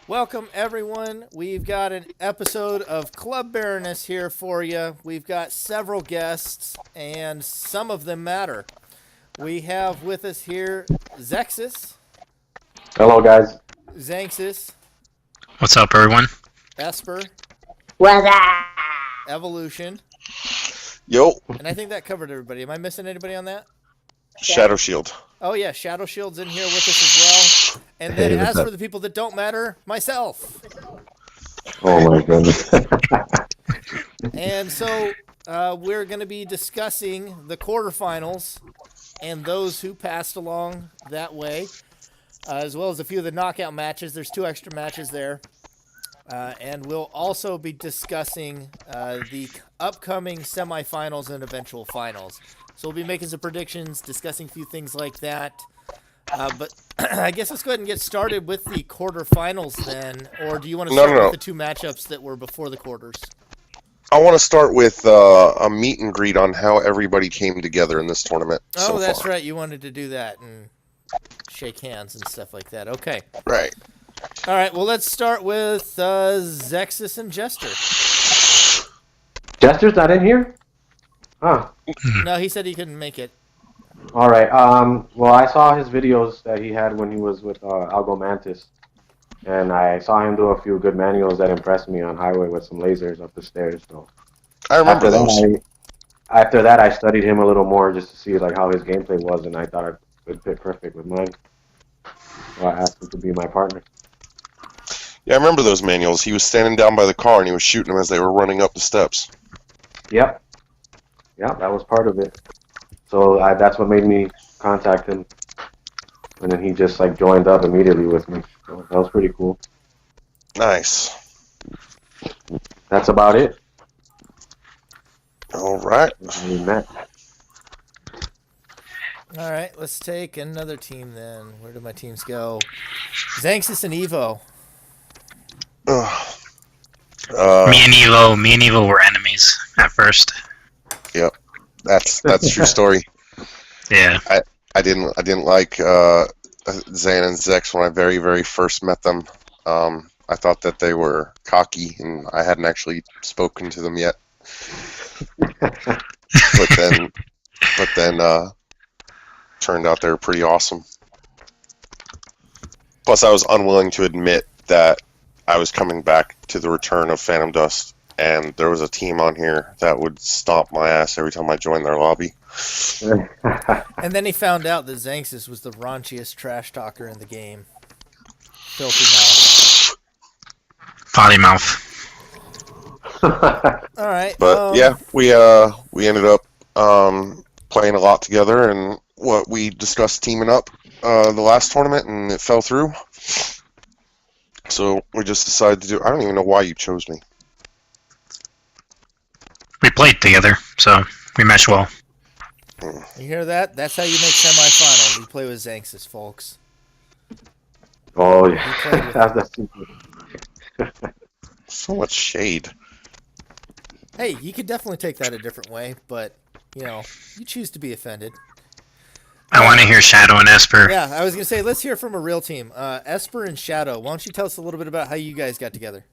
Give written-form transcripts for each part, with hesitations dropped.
Welcome, everyone. We've got an episode of Club Baroness here for you. We've got several guests, and some of them matter. We have with us here Zexxus, Hello, guys. Xanxus, What's up, everyone? Esper, What's up? Evolution, Yo, and I think that covered everybody. Am I missing anybody on that? Shadow Shield. Oh, yeah, Shadow Shield's in here with us as well. And then, as for the people that don't matter, myself. Oh my goodness. And so we're going to be discussing the quarterfinals and those who passed along that way, as well as a few of the knockout matches. There's 2 extra matches there. And we'll also be discussing the upcoming semifinals and eventual finals. So we'll be making some predictions, discussing a few things like that. But I guess let's go ahead and get started with the quarterfinals then. Or do you want to start with the 2 matchups that were before the quarters? I want to start with a meet and greet on how everybody came together in this tournament. Oh, that's right. You wanted to do that and shake hands and stuff like that. Okay. Right. All right. Well, let's start with Zexxus and Jester. Jester's not in here? Huh. No, he said he couldn't make it. All right. Well, I saw his videos that he had when he was with Algo Mantis, and I saw him do a few good manuals that impressed me on highway with some lasers up the stairs. So I remember those. After that, I studied him a little more just to see like how his gameplay was, and I thought it would fit perfect with mine. So I asked him to be my partner. Yeah, I remember those manuals. He was standing down by the car and he was shooting them as they were running up the steps. Yep. Yeah, that was part of it. So that's what made me contact him. And then he just like joined up immediately with me. So that was pretty cool. Nice. That's about it. All right. We met. All right. Let's take another team then. Where do my teams go? Xanxus and Evo. Me and Evo were enemies at first. Yep. That's true story. Yeah. I didn't like Xan and Zex when I very, very first met them. I thought that they were cocky, and I hadn't actually spoken to them yet. but then turned out they were pretty awesome. Plus, I was unwilling to admit that I was coming back to the return of Phantom Dust, and there was a team on here that would stomp my ass every time I joined their lobby. And then he found out that Xanxus was the raunchiest trash talker in the game. Filthy mouth. Potty mouth. All right. But yeah, we ended up playing a lot together, and we discussed teaming up the last tournament, and it fell through. So we just decided to do. I don't even know why you chose me. We played together, so we meshed well. You hear that? That's how you make semifinals. You play with Xanxus, folks. Oh yeah. That's So much shade. Hey, you could definitely take that a different way, but you choose to be offended. I want to hear Shadow and Esper. Yeah, I was gonna say let's hear from a real team. Esper and Shadow. Why don't you tell us a little bit about how you guys got together?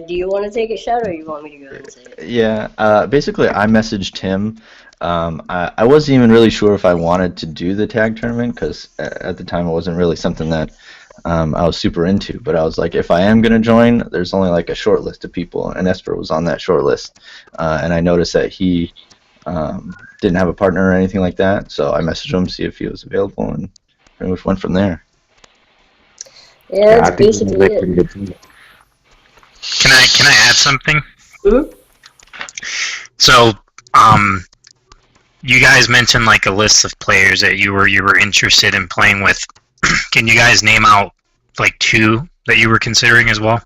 Do you want to take a shot or you want me to go ahead and say it? Yeah, basically I messaged him. I wasn't even really sure if I wanted to do the tag tournament because at the time it wasn't really something that I was super into. But I was like, if I am going to join, there's only like a short list of people, and Esper was on that short list. And I noticed that he didn't have a partner or anything like that, so I messaged him to see if he was available, and pretty much went from there. Yeah, that's basically it. Can I add something? Mm-hmm. So, you guys mentioned like a list of players that you were interested in playing with. Can you guys name out like 2 that you were considering as well?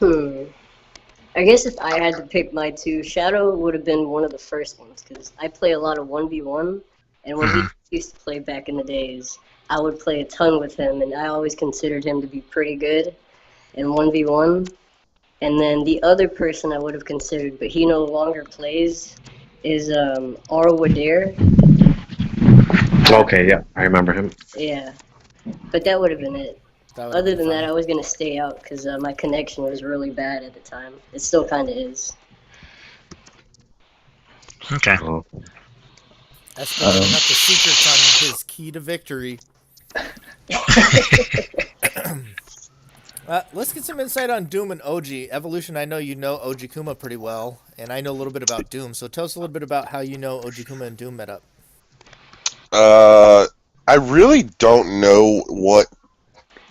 I guess if I had to pick my 2, Shadow would have been one of the first ones, because I play a lot of 1v1, and when he used to play back in the days, I would play a ton with him, and I always considered him to be pretty good in 1v1. And then the other person I would have considered, but he no longer plays, is Arwadir. Okay, yeah, I remember him. Yeah. But that would have been it. That would've Other been than that, fun. I was gonna stay out because my connection was really bad at the time. It still kind of is. Okay. Oh. Esper giving up the secrets on his key to victory. Let's get some insight on Doom and OG. Evolution, I know you know OG Kuma pretty well, and I know a little bit about Doom. So tell us a little bit about how you know OG Kuma and Doom met up. I really don't know what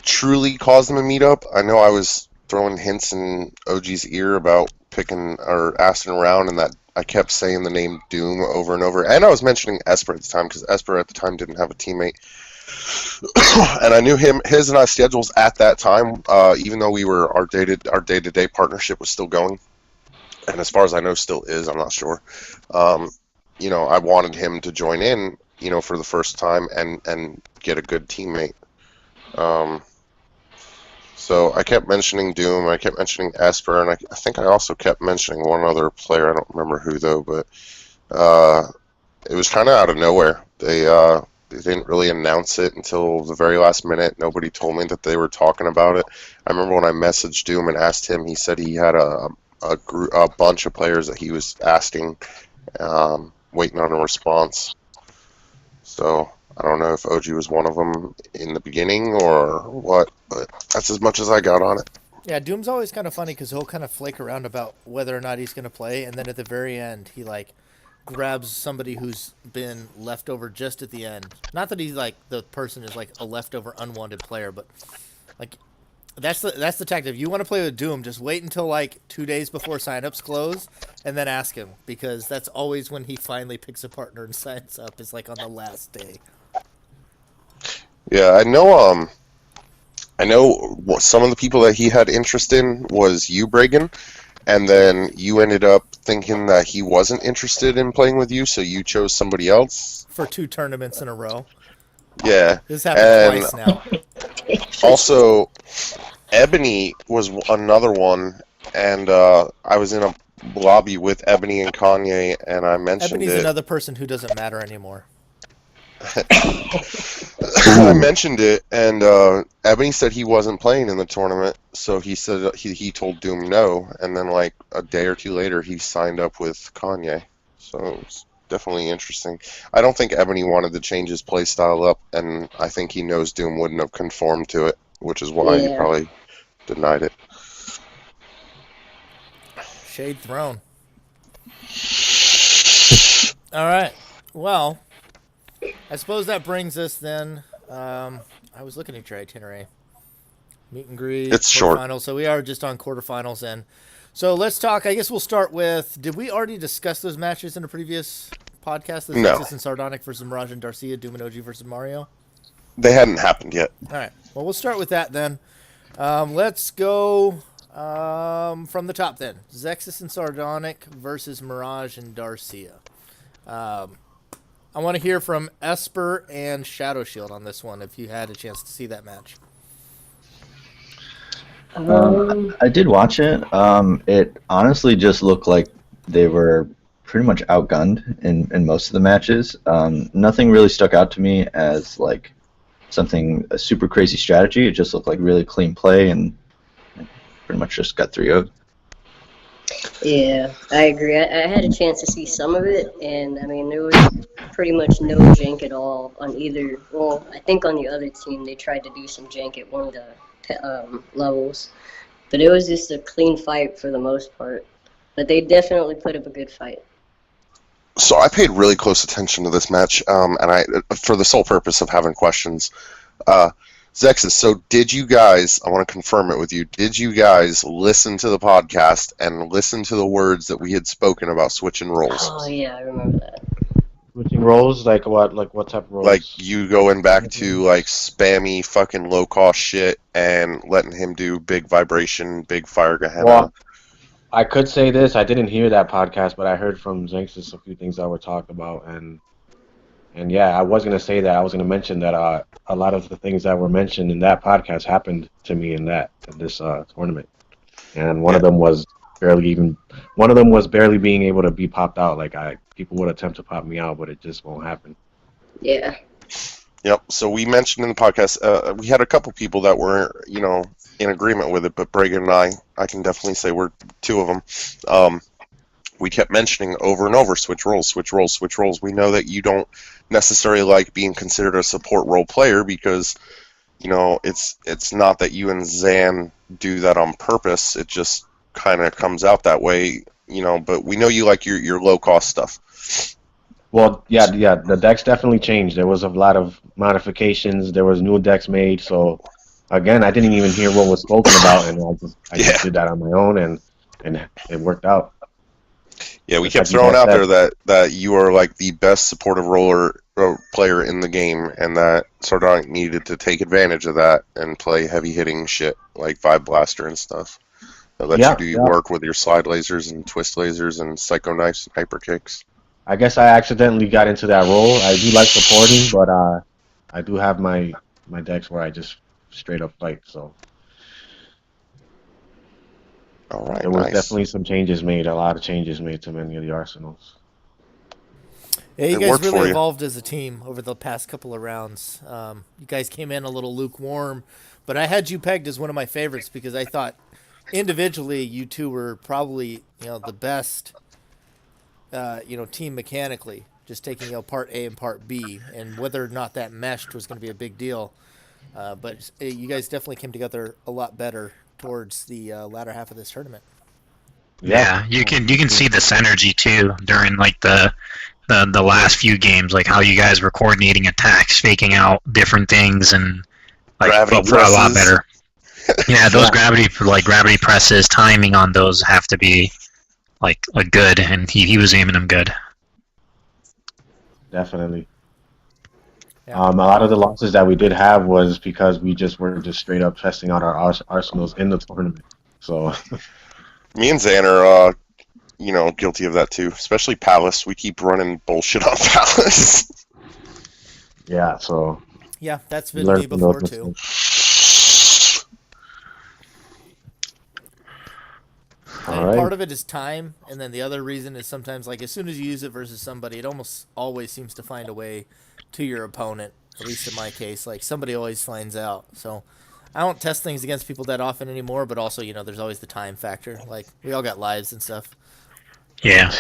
truly caused them to meet up. I know I was throwing hints in OG's ear about picking or asking around, and that I kept saying the name Doom over and over. And I was mentioning Esper at the time because Esper at the time didn't have a teammate. And I knew his and I schedules at that time, even though we were our day-to-day partnership was still going, and as far as I know, still is. I'm not sure. You know, I wanted him to join in, you know, for the first time and get a good teammate. So I kept mentioning Doom, I kept mentioning Esper, and I think I also kept mentioning one other player. I don't remember who though, but it was kind of out of nowhere. They didn't really announce it until the very last minute. Nobody told me that they were talking about it. I remember when I messaged Doom and asked him, he said he had a bunch of players that he was asking, waiting on a response. So I don't know if OG was one of them in the beginning or what, but that's as much as I got on it. Yeah, Doom's always kind of funny because he'll kind of flake around about whether or not he's going to play, and then at the very end, he like grabs somebody who's been left over just at the end. Not that he's like the person is like a leftover unwanted player, but like that's the tactic. If you want to play with Doom, just wait until like 2 days before signups close, and then ask him, because that's always when he finally picks a partner and signs up. Is like on the last day. Yeah, I know some of the people that he had interest in was you, Bregan, and then you ended up thinking that he wasn't interested in playing with you, so you chose somebody else. For 2 tournaments in a row. Yeah. This happened twice now. Also, Ebony was another one, and I was in a lobby with Ebony and Kanye, and I mentioned Ebony's it. another person who doesn't matter anymore. I mentioned it, and Ebony said he wasn't playing in the tournament, so he said he told Doom no, and then like a day or two later he signed up with Kanye. So it's definitely interesting. I don't think Ebony wanted to change his playstyle up, and I think he knows Doom wouldn't have conformed to it, which is why he probably denied it. Shade thrown. All right. Well, I suppose that brings us then. I was looking at your itinerary. Meet and greet. It's short. Quarterfinals. So we are just on quarterfinals then. So let's talk. I guess we'll start with. Did we already discuss those matches in a previous podcast? The No. Zexxus and Sardonic versus Mirage and Darcia, Doom and OG versus Mario. They hadn't happened yet. All right. Well, we'll start with that then. Let's go from the top then. Zexxus and Sardonic versus Mirage and Darcia. I want to hear from Esper and Shadow Shield on this one, if you had a chance to see that match. I did watch it. It honestly just looked like they were pretty much outgunned in most of the matches. Nothing really stuck out to me as like a super crazy strategy. It just looked like really clean play and pretty much just got 3-0'd. Yeah, I agree. I had a chance to see some of it, and I mean, there was pretty much no jank at all on either. Well, I think on the other team they tried to do some jank at one of the levels, but it was just a clean fight for the most part. But they definitely put up a good fight. So I paid really close attention to this match, and I, for the sole purpose of having questions. Zexxus, so did you guys, I want to confirm it with you, did you guys listen to the podcast and listen to the words that we had spoken about switching roles? Oh yeah, I remember that. Switching roles? Like what? Like what type of roles? Like you going back to like spammy fucking low cost shit and letting him do big vibration, big fire Gehenna. Well, I could say this. I didn't hear that podcast, but I heard from Xanxus a few things that were talked about, and yeah, I was gonna say that. I was gonna mention that a lot of the things that were mentioned in that podcast happened to me in this tournament, and one of them was barely being able to be popped out. Like people would attempt to pop me out, but it just won't happen. Yeah. Yep. So we mentioned in the podcast, we had a couple people that were, in agreement with it, but Bregan and I can definitely say we're two of them. We kept mentioning over and over, switch roles, switch roles, switch roles. We know that you don't necessarily like being considered a support role player because, it's not that you and Zan do that on purpose. It just kind of comes out that way, but we know you like your low-cost stuff. Well, yeah, the decks definitely changed. There was a lot of modifications. There was new decks made. So, again, I didn't even hear what was spoken about, and I just did that on my own, and it worked out. Yeah, we Just kept like you throwing guys out said. there that you are like the best supportive player in the game, and that Sardonic needed to take advantage of that and play heavy hitting shit like Vibe Blaster and stuff. That lets you do your work with your slide lasers and twist lasers and psycho knives and hyper kicks. I guess I accidentally got into that role. I do like supporting, but I do have my decks where I just straight up fight. So All right, there was nice. definitely some changes made, a lot of changes made to many of the arsenals. Yeah, you It guys worked for really you. evolved as a team over the past couple of rounds. You guys came in a little lukewarm, but I had you pegged as one of my favorites because I thought individually you two were probably the best team mechanically, just taking part A and part B, and whether or not that meshed was going to be a big deal. But you guys definitely came together a lot better towards the latter half of this tournament. Yeah, you can see this energy too during like the last few games, like how you guys were coordinating attacks, faking out different things, and like Gravity a lot presses. better. Yeah, those gravity presses, timing on those have to be like a good, and he was aiming them good. Definitely. Yeah. A lot of the losses that we did have was because we just were just straight up testing out our arsenals in the tournament. So Me and Zan are, guilty of that too. Especially Palace. We keep running bullshit on Palace. yeah, so Yeah, that's we been learned me from before those too. mistakes. I All mean, right. part of it is time, and then the other reason is sometimes, like, as soon as you use it versus somebody, it almost always seems to find a way to your opponent. At least in my case, like somebody always finds out. So I don't test things against people that often anymore. But also, there's always the time factor. Like we all got lives and stuff. Yeah,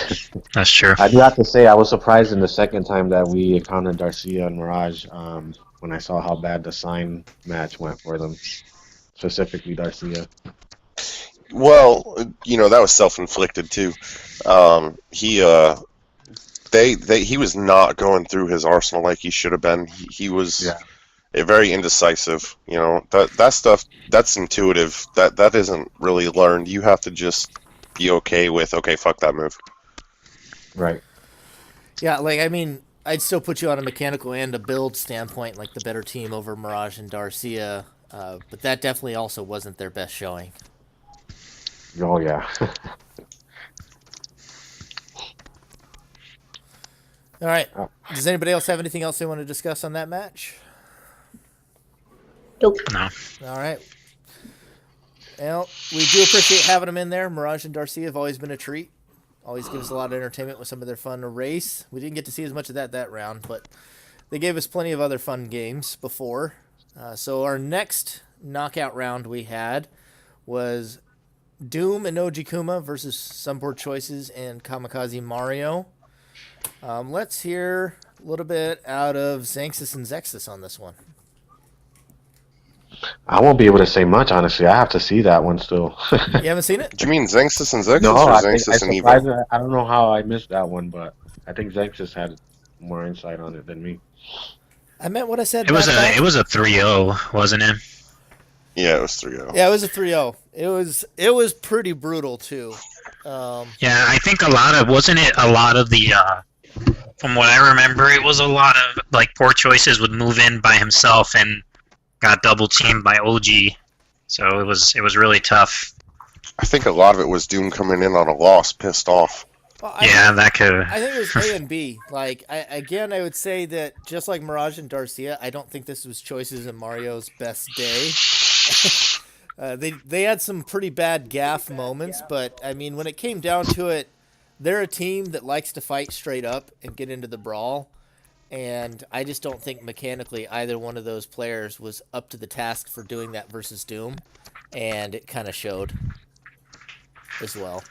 that's true. I do have to say I was surprised in the second time that we encountered Darcia and Mirage when I saw how bad the sign match went for them, specifically Darcia. Well, that was self-inflicted too. He was not going through his arsenal like he should have been. He was very indecisive. That stuff that's intuitive. That isn't really learned. You have to just be okay with fuck that move. Right. Yeah, like I mean, I'd still put you on a mechanical and a build standpoint, like the better team over Mirage and Darcia. But that definitely also wasn't their best showing. Oh yeah. All right. Does anybody else have anything else they want to discuss on that match? Nope. No. All right. Well, we do appreciate having them in there. Mirage and Darcia have always been a treat. Always give us a lot of entertainment with some of their fun race. We didn't get to see as much of that round, but they gave us plenty of other fun games before. So our next knockout round we had was Doom and Ojikuma versus Sunboard Choices and Kamikaze Mario. Let's hear a little bit out of Xanxus and Zexxus on this one. I won't be able to say much, honestly. I have to see that one still. You haven't seen it? Do you mean Xanxus and Zexxus No, or I think Xanxus and Evo? surprised. I don't know how I missed that one, but I think Xanxus had more insight on it than me. I meant what I said. It was back then. a 3-0, wasn't it? Yeah, it was 3-0. Yeah, it was a 3-0. It was pretty brutal too. Yeah, I think a lot of the from what I remember, it was a lot of like Poor Choices would move in by himself and got double teamed by OG. So it was really tough. I think a lot of it was Doom coming in on a loss, pissed off. Well, That could. I think it was A and B. Like I would say that just like Mirage and Darcia, I don't think this was Choices and Mario's best day. They had some pretty bad gaff moments, but I mean, when it came down to it, they're a team that likes to fight straight up and get into the brawl. And I just don't think mechanically either one of those players was up to the task for doing that versus Doom. And it kind of showed as well.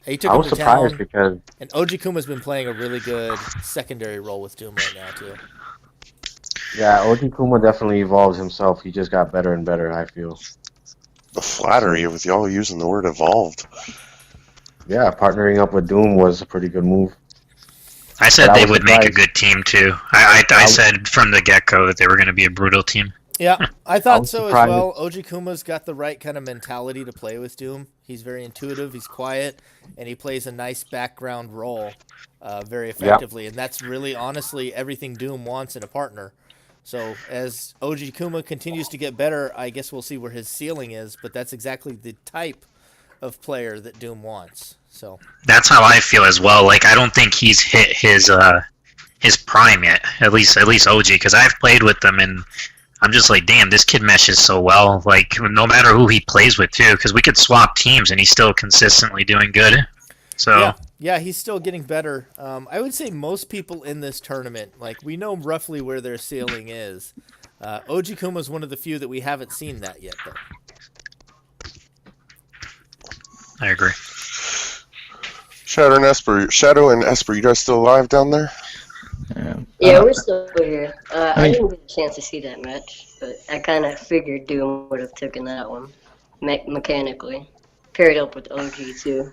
He took I him was to surprised town, because and OG Kuma's been playing a really good secondary role with Doom right now, too. yeah, OG Kuma definitely evolved himself. He just got better and better, I feel. The flattery with y'all using the word evolved. Yeah, partnering up with Doom was a pretty good move. I said But I they was would make a surprised. good team too. I said from the get-go that they were going to be a brutal team. Yeah, I I thought was so as surprised. well. OG Kuma's got the right kind of mentality to play with Doom. He's very intuitive, he's quiet, and he plays a nice background role very effectively. And that's really, honestly, everything Doom wants in a partner. So as OG Kuma continues to get better, I guess we'll see where his ceiling is, but that's exactly the type of player that Doom wants. So That's how I feel as well. Like I don't think he's hit his prime yet. At least OG, because I've played with them and I'm just like, damn, this kid meshes so well. Like no matter who he plays with too, because we could swap teams and he's still consistently doing good. So yeah, he's still getting better. I would say most people in this tournament, like we know roughly where their ceiling is. OG Kuma's one of the few that we haven't seen that yet, though. I agree. Shadow and Esper, you guys still alive down there? Yeah, we're still here. I mean- didn't get a chance to see that match, but I kind of figured Doom would have taken that one mechanically. Paired up with OG too.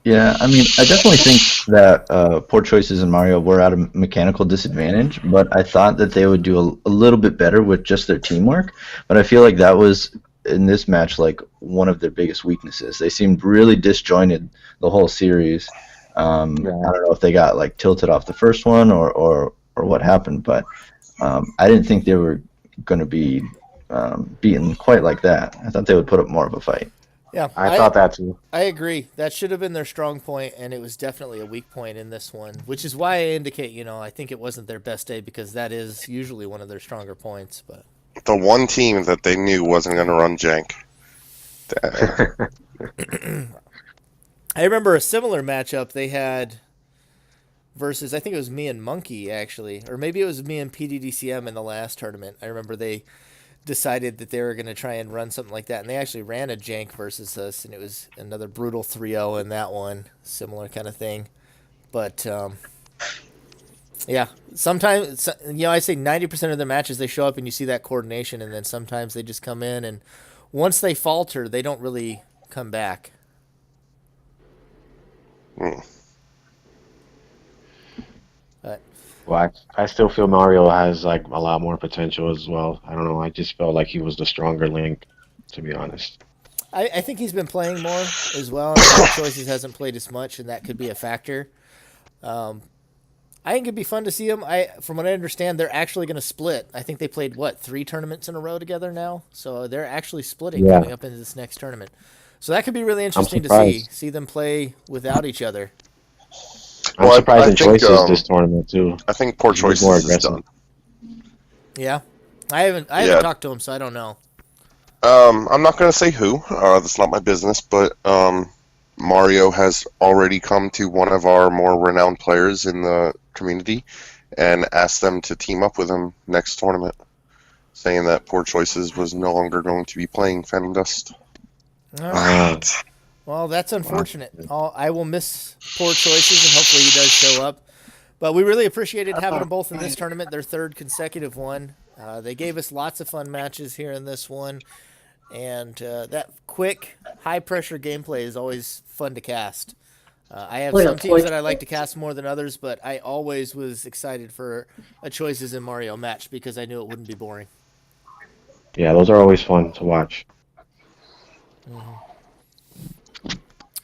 Yeah, I mean, I definitely think that Poor Choices and Mario were at a mechanical disadvantage, but I thought that they would do a little bit better with just their teamwork. But I feel like that was, in this match, like one of their biggest weaknesses. They seemed really disjointed the whole series. I don't know if they got like tilted off the first one or what happened, but I didn't think they were going to be beaten quite like that. I thought they would put up more of a fight. Yeah, I thought that too. I agree. That should have been their strong point, and it was definitely a weak point in this one, which is why I indicate, I think it wasn't their best day because that is usually one of their stronger points. But The one team that they knew wasn't going to run jank. I remember a similar matchup they had versus, I think it was me and Monkey, actually, or maybe it was me and PDDCM in the last tournament. I remember they decided that they were going to try and run something like that, and they actually ran a jank versus us, and it was another brutal 3-0 in that one, similar kind of thing. But yeah, sometimes I say 90% of the matches they show up and you see that coordination, and then sometimes they just come in and once they falter, they don't really come back. But Well, I still feel Mario has like a lot more potential as well. I don't know. I just felt like he was the stronger link, to be honest. I think he's been playing more as well. And Choices hasn't played as much, and that could be a factor. I think it'd be fun to see him. From what I understand, they're actually going to split. I think they played 3 tournaments in a row together now, so they're actually splitting coming up into this next tournament. So that could be really interesting to see them play without each other. I'm surprised in Choices this tournament too. I think Poor Choices is done. Yeah, I haven't talked to him, so I don't know. I'm not going to say who. That's not my business, but Mario has already come to one of our more renowned players in the community and asked them to team up with him next tournament, saying that Poor Choices was no longer going to be playing Phantom Dust. All right. Well, that's unfortunate. I will miss Poor Choices, and hopefully he does show up. But we really appreciated having them both in this tournament, their 3rd consecutive one. They gave us lots of fun matches here in this one. And that quick, high-pressure gameplay is always fun to cast. I have some teams that I like to cast more than others, but I always was excited for a Choices in Mario match because I knew it wouldn't be boring. Yeah, those are always fun to watch.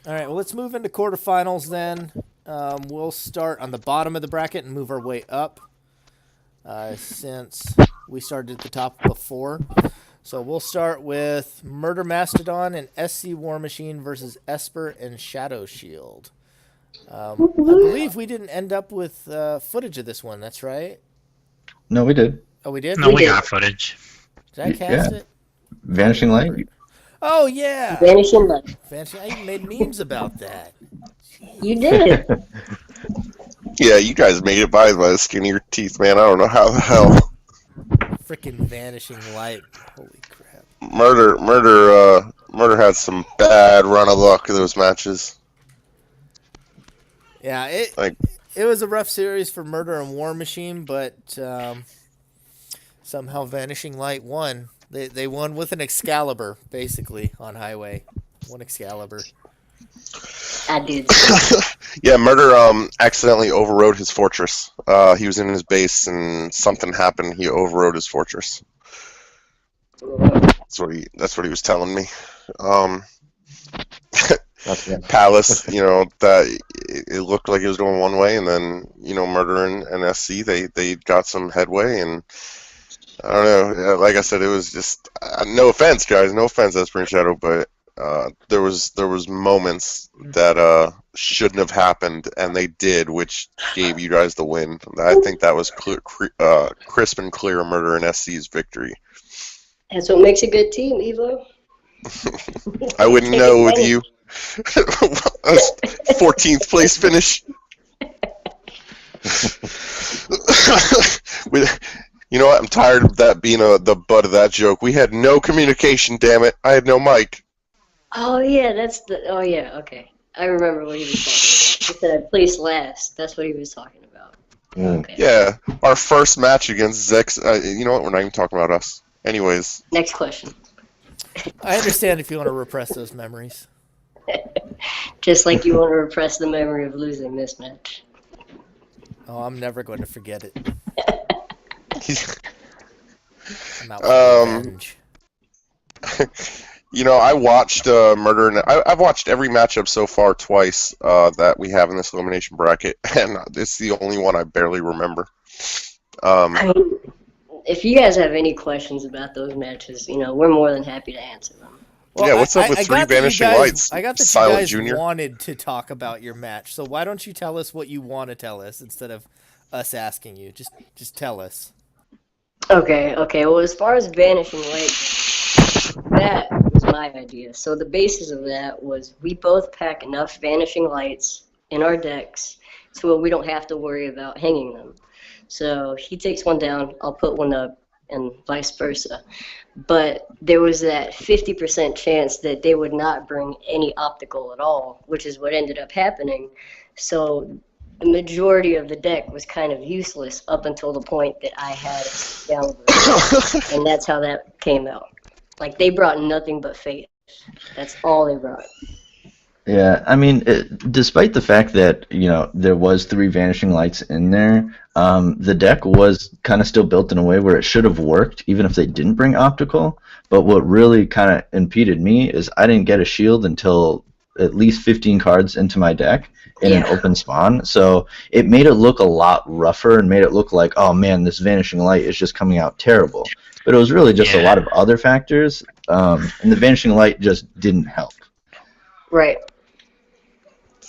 All right, well, let's move into quarterfinals then. We'll start on the bottom of the bracket and move our way up since we started at the top before. So we'll start with Murder Mastodon and SC War Machine versus Esper and Shadow Shield. I believe we didn't end up with footage of this one. That's right. No, we did. Oh, we did? No, we got footage. Did I cast it? Vanishing Light? Oh, yeah. Vanishing Light. I even made memes about that. You did. Yeah, you guys made it by the skin of your teeth, man. I don't know how the hell. Freaking vanishing light. Holy crap. Murder had some bad run of luck in those matches. Yeah, Like, it was a rough series for Murder and War Machine, but somehow Vanishing Light won. They won with an Excalibur, basically, on Highway. One Excalibur. I did. yeah, Murder accidentally overrode his fortress. He was in his base and something happened. He overrode his fortress. That's what he was telling me. Palace, that it looked like it was going one way, and then Murder and SC they got some headway, and I don't know. Like I said, it was just no offense, guys, no offense, Esper and Shadow, but there was moments that shouldn't have happened, and they did, which gave you guys the win. I think that was crisp and clear Murder and SC's victory. That's what makes a good team, Evo. I wouldn't know with you. 14th place finish. You know what? I'm tired of that being the butt of that joke. We had no communication, damn it. I had no mic. Oh, yeah, oh, yeah, okay. I remember what he was talking about. He said I placed last. That's what he was talking about. Okay. Yeah, our first match against Zexxus. You know what? We're not even talking about us. Anyways. Next question. I understand if you want to repress those memories. Just like you want to repress the memory of losing this match. Oh, I'm never going to forget it. I'm out for revenge. I watched Murder, and I've watched every matchup so far twice that we have in this elimination bracket, and it's the only one I barely remember. I mean, if you guys have any questions about those matches, we're more than happy to answer them. Well, yeah, what's up with three vanishing lights? I got that Silent you guys Jr. wanted to talk about your match, so why don't you tell us what you want to tell us instead of us asking you? Just tell us. Okay. Well, as far as Vanishing Light, that was my idea. So the basis of that was we both pack enough Vanishing Lights in our decks so where we don't have to worry about hanging them. So he takes one down, I'll put one up, and vice versa. But there was that 50% chance that they would not bring any optical at all, which is what ended up happening. So the majority of the deck was kind of useless up until the point that I had Excalibur. And that's how that came out. Like, they brought nothing but Fate. That's all they brought. Yeah, I mean, despite the fact that, there was 3 Vanishing Lights in there, the deck was kind of still built in a way where it should have worked, even if they didn't bring Optical. But what really kind of impeded me is I didn't get a shield until at least 15 cards into my deck in an open spawn. So it made it look a lot rougher and made it look like, oh man, this Vanishing Light is just coming out terrible. But it was really just a lot of other factors, and the Vanishing Light just didn't help. Right.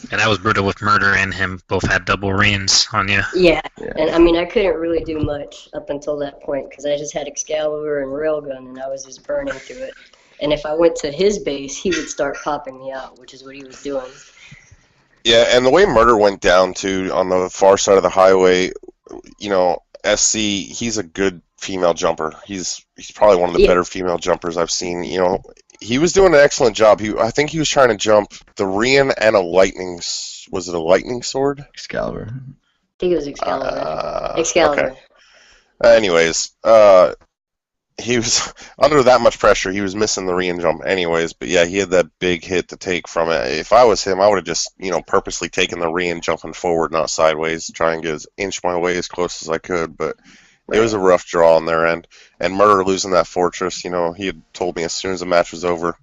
And that was brutal with Murder and him. Both had double reigns on you. Yeah, and I mean, I couldn't really do much up until that point because I just had Excalibur and Railgun, and I was just burning through it. And if I went to his base, he would start popping me out, which is what he was doing. Yeah, and the way Murder went down, too, on the far side of the highway, SC, he's a good female jumper. He's probably one of the better female jumpers I've seen. He was doing an excellent job. I think he was trying to jump the Rian and a lightning. Was it a lightning sword? Excalibur. I think it was Excalibur. Excalibur. Okay. Anyways, he was under that much pressure. He was missing the Rian jump anyways. But yeah, he had that big hit to take from it. If I was him, I would have just purposely taken the Rian jumping forward, not sideways, try and inch my way as close as I could. But it was a rough draw on their end. And Murder losing that fortress, he had told me as soon as the match was over,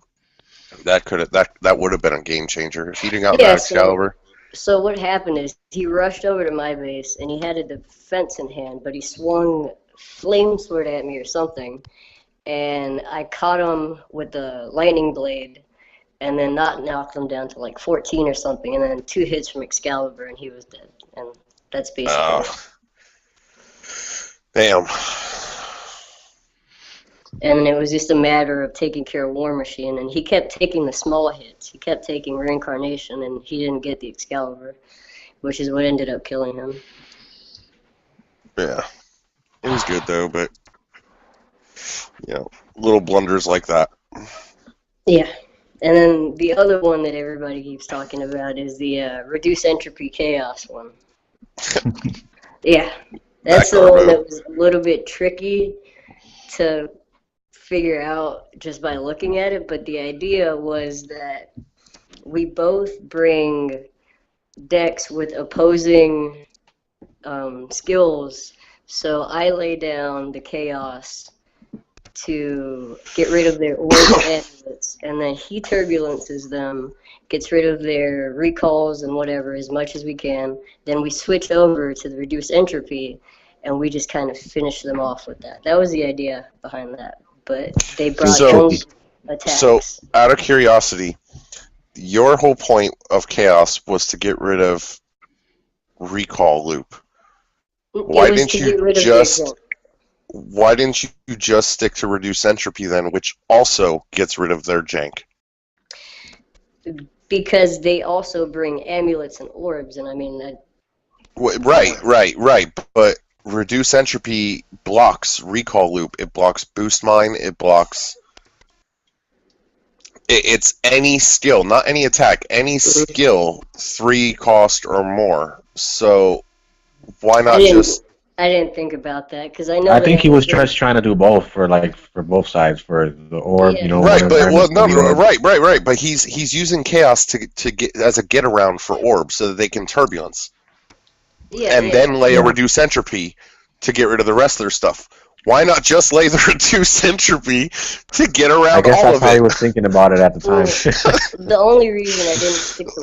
that would have been a game changer. If he didn't got that Excalibur. So what happened is he rushed over to my base and he had a defense in hand, but he swung flame sword at me or something, and I caught him with the lightning blade, and then knocked him down to like 14 or something, and then 2 hits from Excalibur, and he was dead. And that's basically it. Damn. And it was just a matter of taking care of War Machine, and he kept taking the small hits. He kept taking Reincarnation, and he didn't get the Excalibur. which is what ended up killing him. Yeah. It was good, though, but, little blunders like that. Yeah. And then the other one that everybody keeps talking about is the reduce entropy chaos one. Yeah. That's the one that was a little bit tricky to figure out just by looking at it, but the idea was that we both bring decks with opposing skills, so I lay down the chaos to get rid of their orb amulets, and then he turbulences them, gets rid of their recalls and whatever as much as we can. Then we switch over to the reduce entropy, and we just kind of finish them off with that. That was the idea behind that, but they brought those attacks. So, out of curiosity, your whole point of chaos was to get rid of recall loop. Why didn't you just stick to reduce entropy then, which also gets rid of their jank? Because they also bring amulets and orbs, and I mean that. Right. But reduce entropy blocks recall loop. It blocks boost mine. It blocks. It's any skill, not any attack. Any skill, 3 cost or more. So why not just? I didn't think about that because I know. I think he was just trying to do both for both sides, for the orb, Yeah. Right, but right. But he's using chaos to get as a get around for orb so that they can turbulence, then lay a reduce entropy to get rid of the rest of their stuff. Why not just lay the reduce entropy to get around all of it? I guess that's how he was thinking about it at the time. The only reason I didn't stick to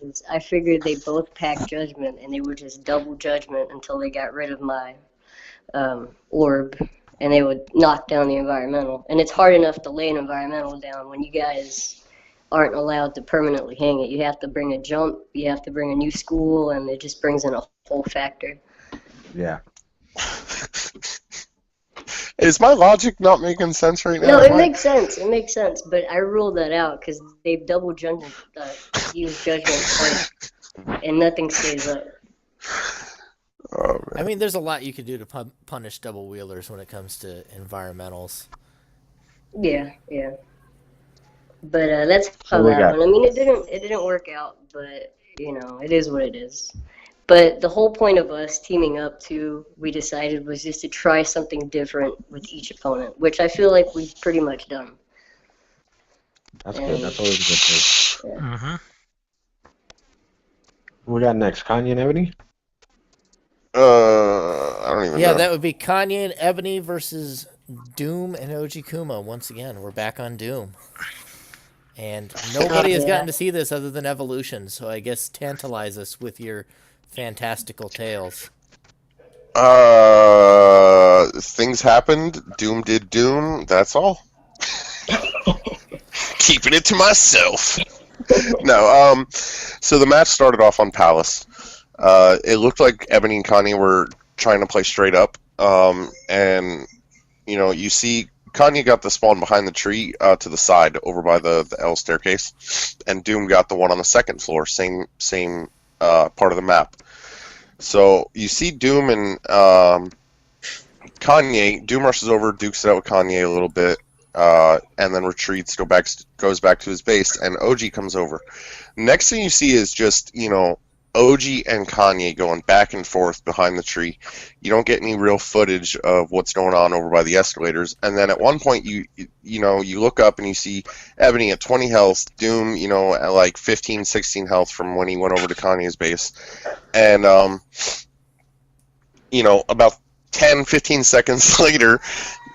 orb is I figured they both packed judgment, and they would just double judgment until they got rid of my orb, and they would knock down the environmental. And it's hard enough to lay an environmental down when you guys aren't allowed to permanently hang it. You have to bring a jump, you have to bring a new school, and it just brings in a whole factor. Yeah. Is my logic not making sense right now? No, it makes sense. It makes sense, but I ruled that out because they've double judgment, used judgment twice, and nothing stays up. Oh, I mean, there's a lot you could do to punish double wheelers when it comes to environmentals. Yeah. But that's how that one. I mean, it didn't work out, but it is what it is. But the whole point of us teaming up too, we decided, was just to try something different with each opponent, which I feel like we've pretty much done. That's good. That's always a good thing. Yeah. Mm-hmm. Who we got next? Kanye and Ebony? I don't even know. Yeah, that would be Kanye and Ebony versus Doom and OG Kuma. Once again, we're back on Doom. And nobody has gotten to see this other than Evolution, so I guess tantalize us with your fantastical tales. Things happened. Doom did Doom. That's all. Keeping it to myself. No. So the match started off on Palace. It looked like Ebony and Kanye were trying to play straight up. And you see Kanye got the spawn behind the tree to the side over by the L staircase, and Doom got the one on the second floor, same part of the map. So you see Doom and Kanye. Doom rushes over, dukes it out with Kanye a little bit, and then retreats, goes back to his base, and OG comes over. Next thing you see is just OG and Kanye going back and forth behind the tree. You don't get any real footage of what's going on over by the escalators. And then at one point, you look up and you see Ebony at 20 health, Doom, at like 15, 16 health from when he went over to Kanye's base. And, about 10, 15 seconds later,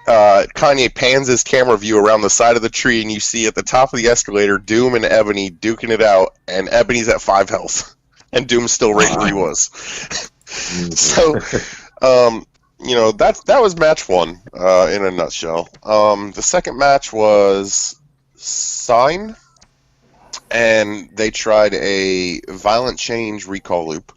Kanye pans his camera view around the side of the tree, and you see at the top of the escalator, Doom and Ebony duking it out, and Ebony's at 5 health. And Doom's still right where he was. So, that was match 1 in a nutshell. The second match was Sign, and they tried a violent change recall loop.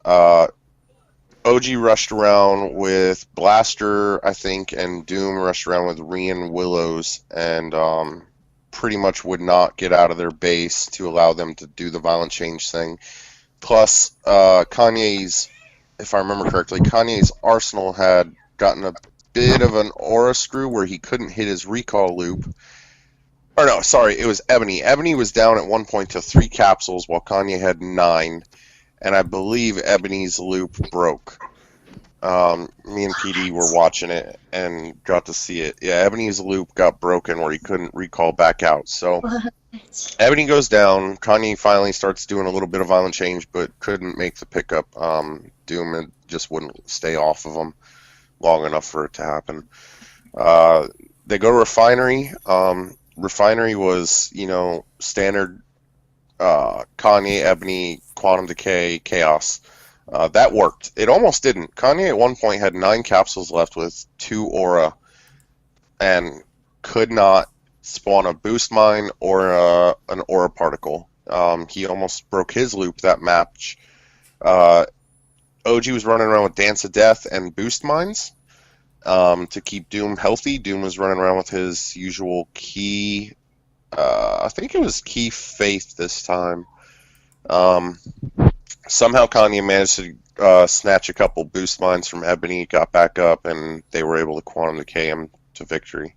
OG rushed around with Blaster, I think, and Doom rushed around with Rian Willows, and pretty much would not get out of their base to allow them to do the violent change thing. plus Kanye's, if I remember correctly, Kanye's arsenal had gotten a bit of an aura screw where he couldn't hit his recall loop. Or no, sorry, it was Ebony. Ebony was down at one point to 3 capsules while Kanye had 9, and I believe Ebony's loop broke. Me and PD were watching it and got to see it. Yeah, Ebony's loop got broken where he couldn't recall back out. So Ebony goes down. Kanye finally starts doing a little bit of violent change, but couldn't make the pickup. Doom just wouldn't stay off of him long enough for it to happen. They go to Refinery. Refinery was, standard Kanye, Ebony, Quantum Decay, Chaos. That worked. It almost didn't. Kanye at one point had 9 capsules left with 2 aura and could not spawn a boost mine or an aura particle. He almost broke his loop that match. OG was running around with Dance of Death and boost mines to keep Doom healthy. Doom was running around with his usual key. I think it was Key Faith this time. Somehow Kanye managed to snatch a couple boost mines from Ebony, got back up, and they were able to quantum decay him to victory.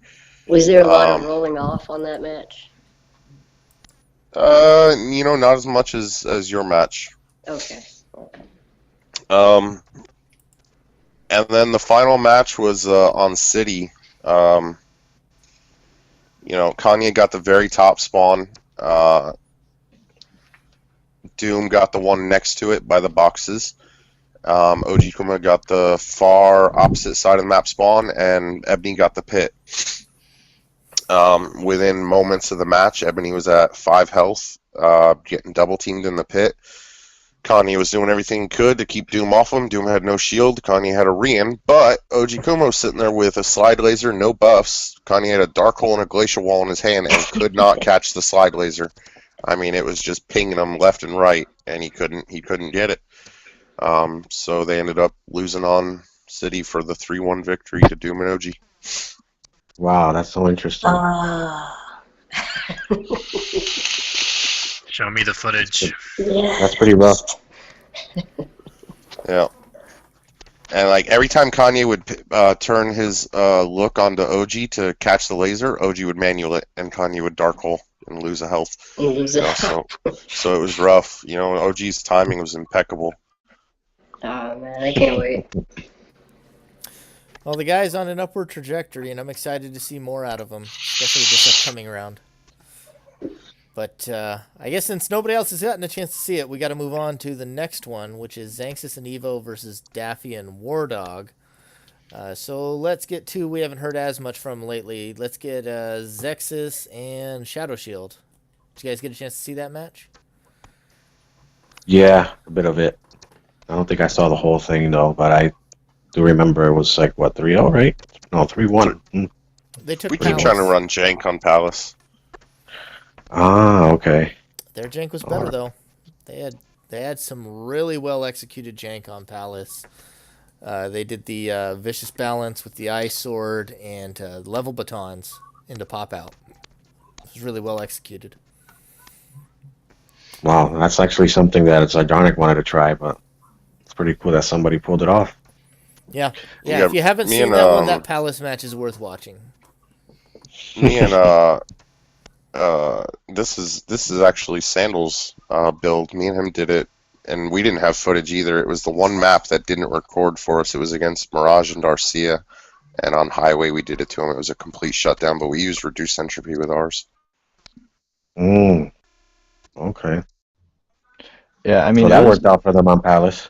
Was there a lot of rolling off on that match? Not as much as your match. Okay. And then the final match was on City. Kanye got the very top spawn. Doom got the one next to it by the boxes. OG Kuma got the far opposite side of the map spawn, and Ebony got the pit. Within moments of the match, Ebony was at 5 health, getting double teamed in the pit. Kanye was doing everything he could to keep Doom off him. Doom had no shield. Kanye had a Rian, but OG Kuma was sitting there with a slide laser, no buffs. Kanye had a dark hole and a glacial wall in his hand and could not catch the slide laser. I mean, it was just pinging him left and right, and he couldn't get it. So they ended up losing on City for the 3-1 victory to Doom and OG. Wow, that's so interesting. Show me the footage. Yeah. That's pretty rough. Yeah. And every time Kanye would turn his look onto OG to catch the laser, OG would manual it, and Kanye would dark hole and lose a health. So it was rough. OG's timing was impeccable. Oh man, I can't wait. Well, the guy's on an upward trajectory, and I'm excited to see more out of him, especially this upcoming round. But I guess since nobody else has gotten a chance to see it, we got to move on to the next one, which is Xanxus and Evo versus Daffy and War Dog. So let's get to, we haven't heard as much from lately. Let's get Zexxus and Shadow Shield. Did you guys get a chance to see that match? Yeah, a bit of it. I don't think I saw the whole thing, though, but I do remember it was 3-0, right? No, 3-1. They took We keep Palace. trying to run jank on Palace. Ah, okay. Their jank was better, though. They had some really well executed jank on Palace. They did the vicious balance with the ice sword and level batons into pop out. It was really well executed. Wow, that's actually something that Zardonic wanted to try, but it's pretty cool that somebody pulled it off. Yeah. Yeah, If you haven't me seen and, that one, that Palace match is worth watching. Me and this is actually Sandal's build. Me and him did it, and we didn't have footage either. It was the one map that didn't record for us. It was against Mirage and Darcia, and on Highway we did it to him. It was a complete shutdown, but we used reduced entropy with ours. Okay. Yeah, I mean, So that worked out for them on Palace.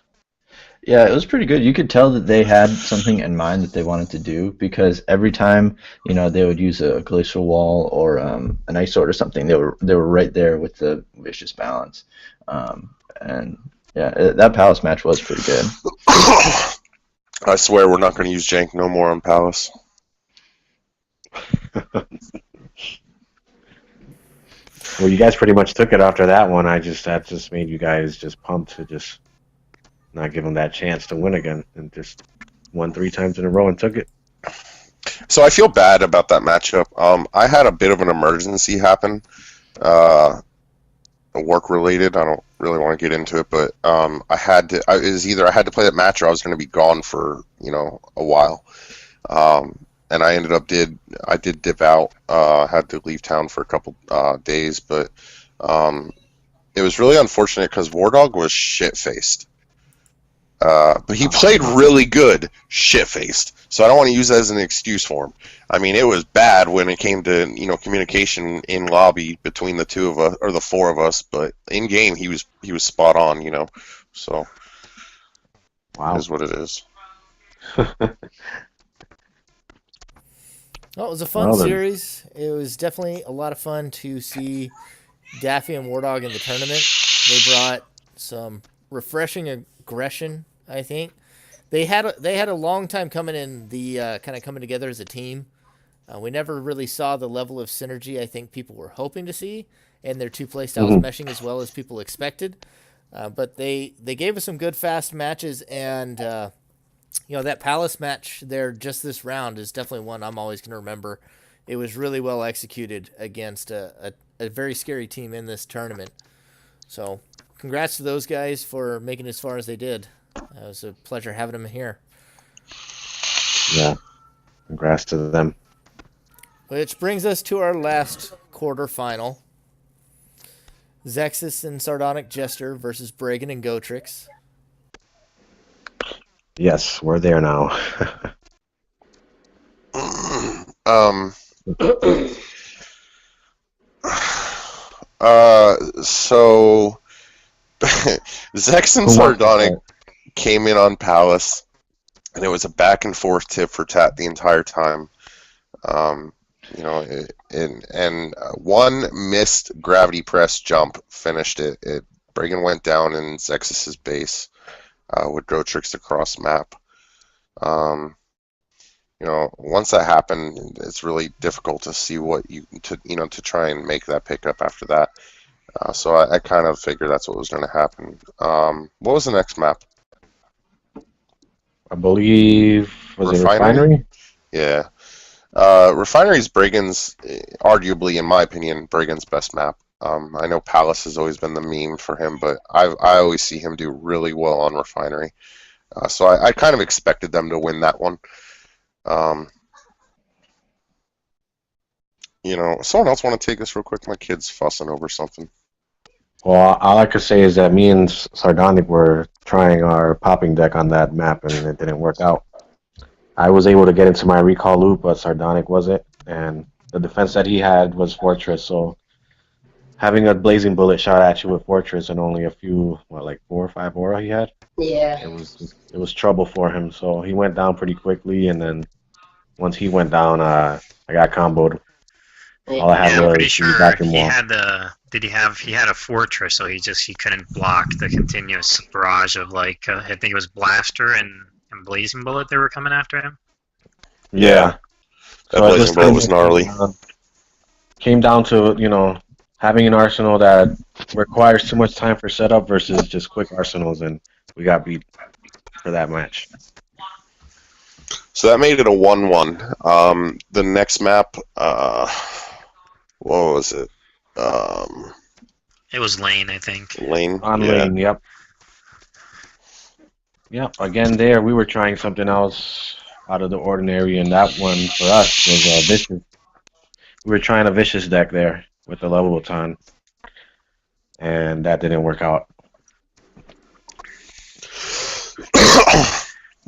Yeah, it was pretty good. You could tell that they had something in mind that they wanted to do, because every time, they would use a glacial wall or an ice sword or something, they were right there with the vicious balance. And yeah, that Palace match was pretty good. I swear we're not going to use jank no more on Palace. Well, you guys pretty much took it after that one. That just made you guys just pumped to just not give them that chance to win again, and just won 3 times in a row and took it. So I feel bad about that matchup. I had a bit of an emergency happen, work related. I really want to get into it, but I had to. It was either I had to play that match or I was going to be gone for a while. And I ended up I did dip out. Had to leave town for a couple days, but it was really unfortunate because War Dog was shit faced. But he played really good, shit faced. So I don't want to use that as an excuse for him. I mean, it was bad when it came to communication in lobby between the two of us or the four of us. But in game, he was spot on. So Wow. it is what it is. Well, it was a fun series. It was definitely a lot of fun to see Daffy and War Dog in the tournament. They brought some refreshing aggression, I think. They had a long time coming in the kind of coming together as a team. We never really saw the level of synergy I think people were hoping to see, and their two playstyles meshing as well as people expected. But they gave us some good fast matches, and that Palace match there just this round is definitely one I'm always going to remember. It was really well executed against a very scary team in this tournament. So congrats to those guys for making it as far as they did. It was a pleasure having them here. Yeah, congrats to them. Which brings us to our last quarterfinal. Zexxus and Sardonic Jester versus Bregan and Gotrix. Yes, we're there now. So Zex and Sardonic came in on Palace, and it was a back and forth tip for tat the entire time. One missed gravity press jump finished it. Bregan went down in Zexus's base with Gotrix across map. Once that happened, it's really difficult to see to try and make that pickup after that. So I kind of figured that's what was going to happen. What was the next map? I believe was it Refinery? Yeah. Refinery is Bregan's, arguably, in my opinion, Bregan's best map. I know Palace has always been the meme for him, but I always see him do really well on Refinery. So I kind of expected them to win that one. Someone else want to take this real quick? My kid's fussing over something. Well, all I could say is that me and Sardonic were trying our popping deck on that map, and it didn't work out. I was able to get into my recall loop, but Sardonic wasn't, and the defense that he had was Fortress, so having a blazing bullet shot at you with Fortress and only a few, 4 or 5 aura he had? Yeah. It was trouble for him, so he went down pretty quickly, and then once he went down, I got comboed. All I had I'm was pretty sure back and he wall. had he had a fortress, so he couldn't block the continuous barrage of I think it was Blaster and Blazing Bullet that were coming after him. Yeah. That Blazing Bullet was gnarly. Came down to, having an arsenal that requires too much time for setup versus just quick arsenals, and we got beat for that match. So that made it a 1-1. The next map, what was it? It was Lane, I think. Lane? Lane, yep. Yep, again there, we were trying something else out of the ordinary, and that one for us was Vicious. We were trying a Vicious deck there with the Leviathan, and that didn't work out.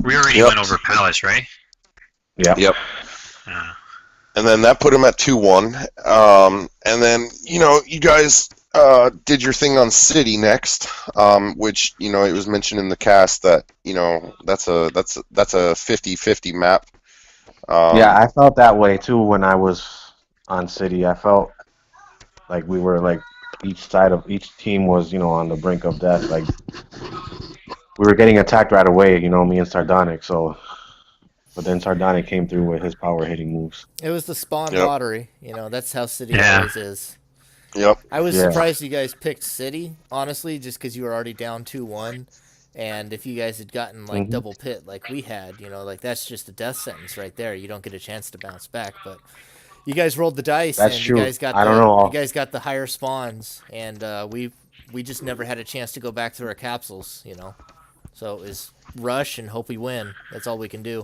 We already went over Palace, right? Yep. And then that put him at 2-1. And then, you guys did your thing on City next, which, it was mentioned in the cast that, that's a 50-50 map. Yeah, I felt that way too when I was on City. I felt like we were each team was, on the brink of death. Like we were getting attacked right away, me and Sardonic, so. But then Sardonic came through with his power hitting moves. It was the spawn lottery. That's how City always is. Yep. I was surprised you guys picked City, honestly, just because you were already down 2-1. And if you guys had gotten double pit like we had, that's just a death sentence right there. You don't get a chance to bounce back. But you guys rolled the dice, That's and true. you guys got I don't know. You guys got the higher spawns, and we we just never had a chance to go back through our capsules, you know. So it was rush and hope we win. That's all we can do.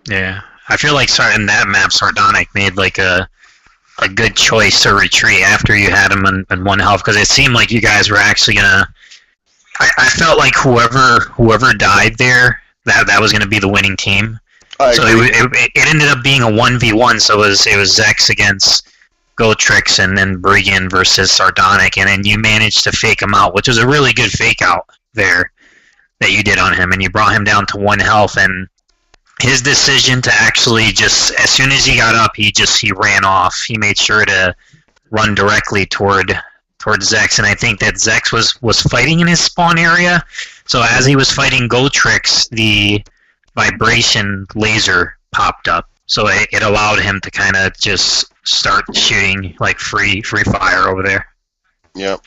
Yeah, I feel like in that map, Sardonic made like a good choice to retreat after you had him in one health, because it seemed like you guys were actually gonna. I felt like whoever died there, that was gonna be the winning team. So it ended up being a 1v1. So it was Zexxus against Gotrix and then Bregan versus Sardonic, and then you managed to fake him out, which was a really good fake out there that you did on him, and you brought him down to 1 health. And his decision to actually just, as soon as he got up, he ran off. He made sure to run directly towards Zexxus, and I think that Zexxus was fighting in his spawn area. So as he was fighting Gotrix, the vibration laser popped up. So it allowed him to kind of just start shooting like free fire over there. Yep.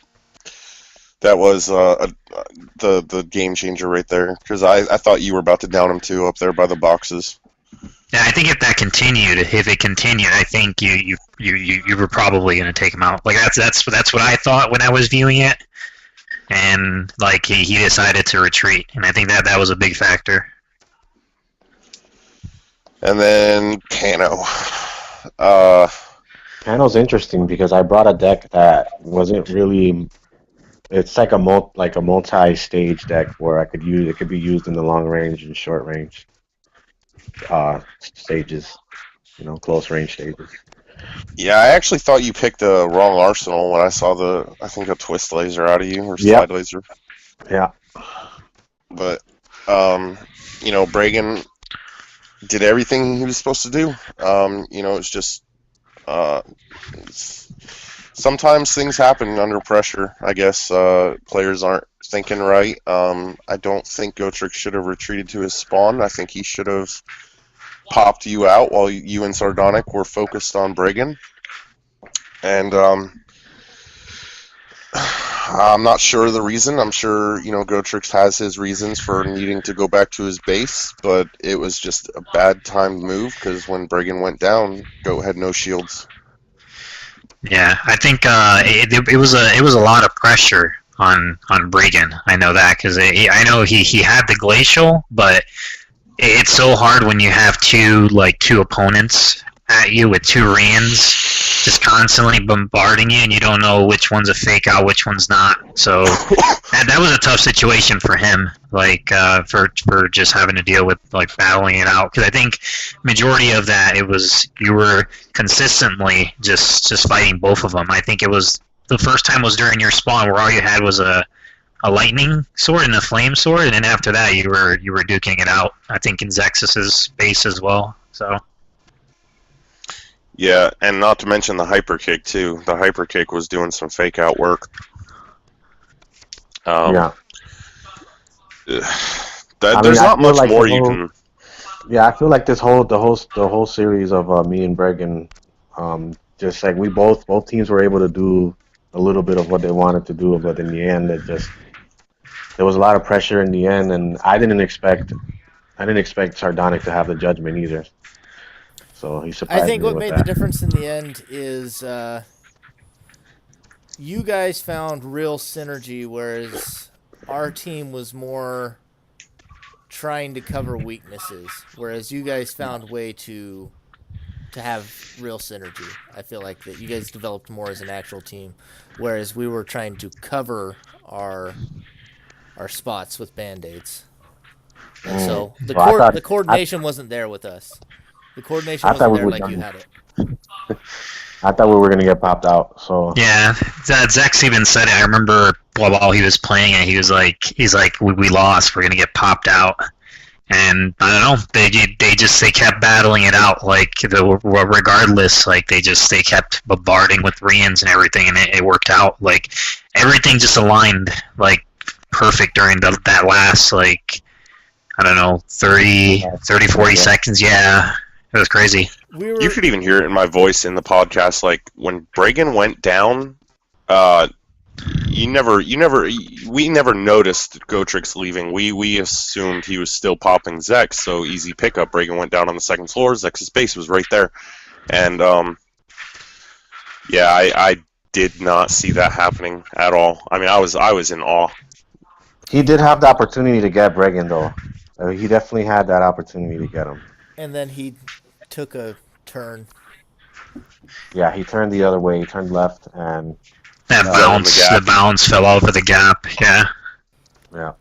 That was the game changer right there, because I thought you were about to down him too up there by the boxes. Yeah, I think if it continued, I think you were probably going to take him out. Like that's what I thought when I was viewing it, and like he decided to retreat, and I think that was a big factor. And then Pano. Pano's interesting because I brought a deck that wasn't really. It's like a multi-stage deck where it could be used in the long range and short range stages, close range stages. Yeah, I actually thought you picked the wrong arsenal when I saw I think a twist laser out of you, or slide laser. Yeah. But Bregan did everything he was supposed to do. It's just sometimes things happen under pressure, I guess. Players aren't thinking right. I don't think Gotrix should have retreated to his spawn. I think he should have popped you out while you and Sardonic were focused on Bregan. And I'm not sure of the reason. I'm sure, Gotrix has his reasons for needing to go back to his base, but it was just a bad timed move, because when Bregan went down, Goat had no shields. Yeah, I think it was a lot of pressure on Bregan. I know that because I know he had the glacial, but it's so hard when you have two opponents at you with 2 Rans just constantly bombarding you, and you don't know which one's a fake out, which one's not. So that was a tough situation for him, for just having to deal with battling it out. Because I think majority of that you were consistently just fighting both of them. I think it was the first time was during your spawn where all you had was a lightning sword and a flame sword, and then after that you were duking it out. I think in Zexxus's base as well. So. Yeah, and not to mention the hyper kick too. The hyper kick was doing some fake out work. Yeah. There's not much more you can. Yeah, I feel like the whole series of me and Bregan, just like we both teams were able to do a little bit of what they wanted to do, but in the end, there was a lot of pressure in the end, and I didn't expect Sardonic to have the judgment either. So he surprised me. I think what with made that. the difference in the end is you guys found real synergy, whereas our team was more trying to cover weaknesses, whereas you guys found a way to have real synergy. I feel like that you guys developed more as an actual team, whereas we were trying to cover our spots with band-aids. And so the coordination wasn't there with us. The coordination wasn't there like you had it. I thought we were gonna get popped out. So yeah, Zexxus even said it. I remember while he was playing it, he's like, we lost. We're gonna get popped out. And I don't know. They kept battling it out. Regardless, they kept bombarding with Rians and everything, and it worked out. Everything just aligned perfect during that last 30-40 seconds. Yeah. It was crazy. You could even hear it in my voice in the podcast. When Bregan went down, we never noticed Gotrix leaving. We assumed he was still popping Zexxus, so easy pickup. Bregan went down on the second floor. Zexxus' base was right there, and I did not see that happening at all. I mean, I was in awe. He did have the opportunity to get Bregan, though. He definitely had that opportunity to get him. And then he took a turn. Yeah, he turned the other way. He turned left, and the bounce fell over the gap. Yeah. yeah.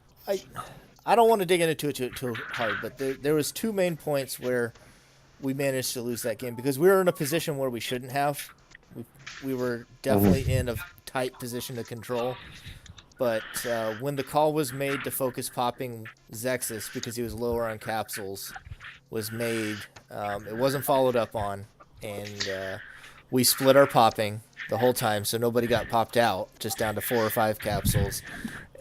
I don't want to dig into it too hard, but there was two main points where we managed to lose that game because we were in a position where we shouldn't have. We were definitely in a tight position to control. But when the call was made to focus popping Zexxus because he was lower on capsules was made, it wasn't followed up on, and we split our popping the whole time, so nobody got popped out, just down to 4 or 5 capsules.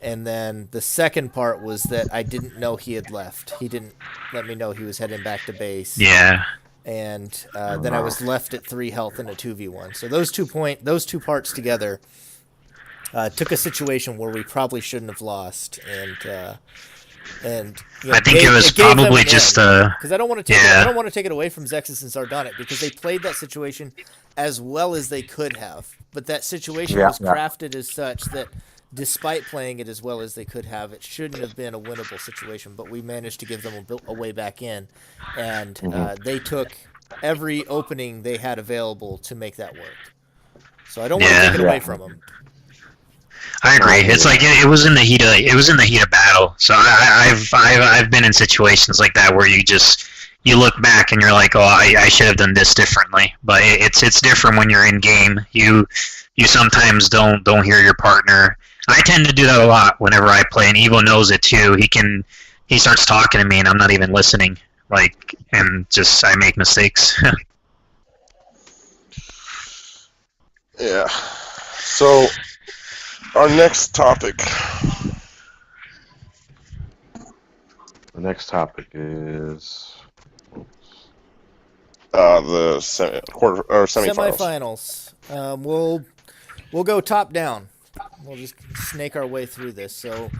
And then the second part was that I didn't know he had left. He didn't let me know he was heading back to base. Yeah. And then I was left at 3 health in a 2v1. So those two parts together took a situation where we probably shouldn't have lost, and you know, I think it was probably just because I don't want to take it away from Zexxus and Sardonic because they played that situation as well as they could have, but that situation was crafted as such that despite playing it as well as they could have, it shouldn't have been a winnable situation. But we managed to give them a way back in, and they took every opening they had available to make that work. So I don't want to take it away from them. I agree. It's like it was in the heat of battle. So I've been in situations like that where you look back and you're like, oh, I should have done this differently. But it's different when you're in game. You sometimes don't hear your partner. I tend to do that a lot whenever I play, and Evo knows it too. He starts talking to me and I'm not even listening. And I make mistakes. Yeah. So our next topic. The next topic is the semifinals. Semifinals. We'll go top down. We'll just snake our way through this. So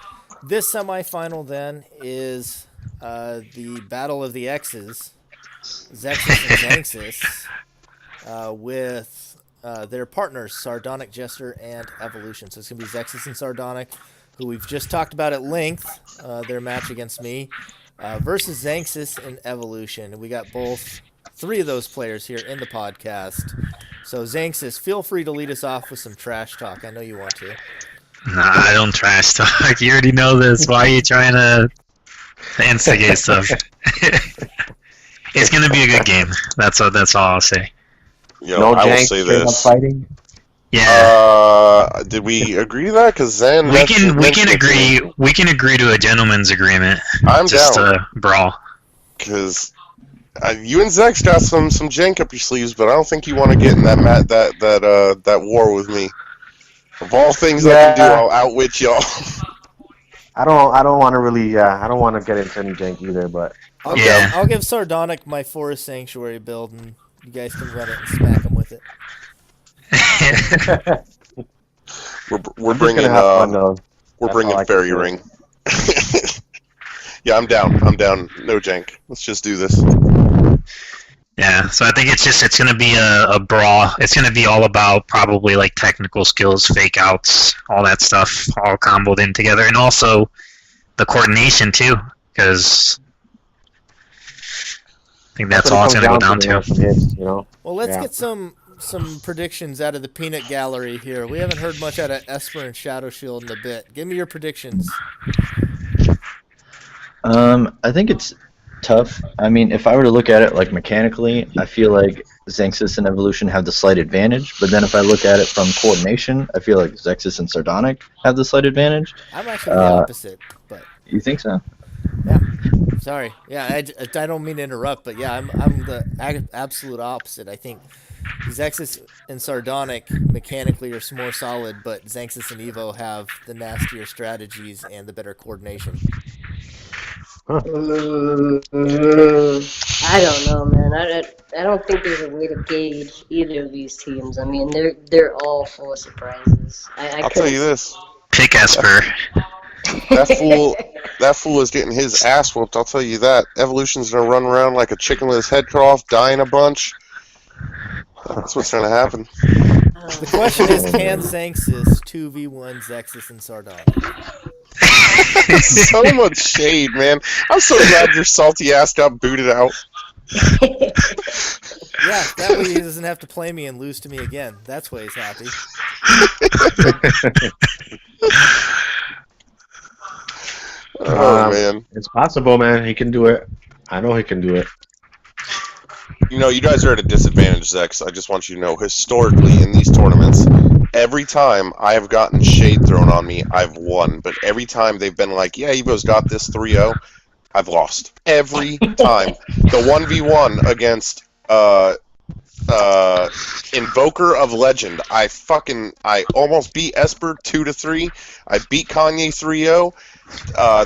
this semifinal then is the Battle of the X's, Zexxus and Xanxus, with their partners, Sardonic, Jester, and Evolution. So it's going to be Zexxus and Sardonic, who we've just talked about at length, their match against me, versus Xanxus and Evolution. And we got 3 of those players here in the podcast. So Xanxus, feel free to lead us off with some trash talk. I know you want to. Nah, I don't trash talk. You already know this. Why are you trying to instigate stuff? It's going to be a good game. That's all I'll say. Yo, I will say this. Fighting? Yeah. Did we agree to that? Because Zan, we can agree. We can agree to a gentleman's agreement. I'm just down. a brawl. Because you and Zex got some jank up your sleeves, but I don't think you want to get in that war with me. Of all things I can do, I'll outwit y'all. I don't want to really. I don't want to get into any jank either, but I'll give Sardonic my Forest Sanctuary build, and you guys can run it and smack him with it. we're bringing Fairy Ring. Yeah, I'm down. No jank. Let's just do this. Yeah, so I think it's gonna be a brawl. It's gonna be all about probably like technical skills, fake outs, all that stuff, all comboed in together, and also the coordination too, because I think that's all it's gonna go down to. Well, let's get some predictions out of the peanut gallery here. We haven't heard much out of Esper and Shadow Shield in a bit. Give me your predictions. I think it's tough. I mean, if I were to look at it like mechanically, I feel like Xanxus and Evolution have the slight advantage. But then if I look at it from coordination, I feel like Zexxus and Sardonic have the slight advantage. I'm actually the opposite. But you think so? Yeah. Sorry. Yeah, I don't mean to interrupt, but yeah, I'm the absolute opposite. I think Zexxus and Sardonic mechanically are more solid, but Xanxus and Evo have the nastier strategies and the better coordination. I don't know, man. I don't think there's a way to gauge either of these teams. I mean, they're all full of surprises. I'll tell you this. Pick Esper. That fool is getting his ass whooped. I'll tell you that. Evolution's gonna run around like a chicken with his head cut off, dying a bunch. That's what's going to happen. The question is, can Xanxus 2v1 Zexxus and Sardonic? So much shade, man. I'm so glad your salty ass got booted out. Yeah, that way he doesn't have to play me and lose to me again. That's why he's happy. Oh, man. It's possible, man. He can do it. I know he can do it. You know, you guys are at a disadvantage, Zex. I just want you to know, historically, in these tournaments, every time I have gotten shade thrown on me, I've won. But every time they've been like, yeah, Evo's got this 3-0, I've lost. Every time. The 1v1 against Invoker of Legend, I almost beat Esper 2-3. I beat Kanye 3-0.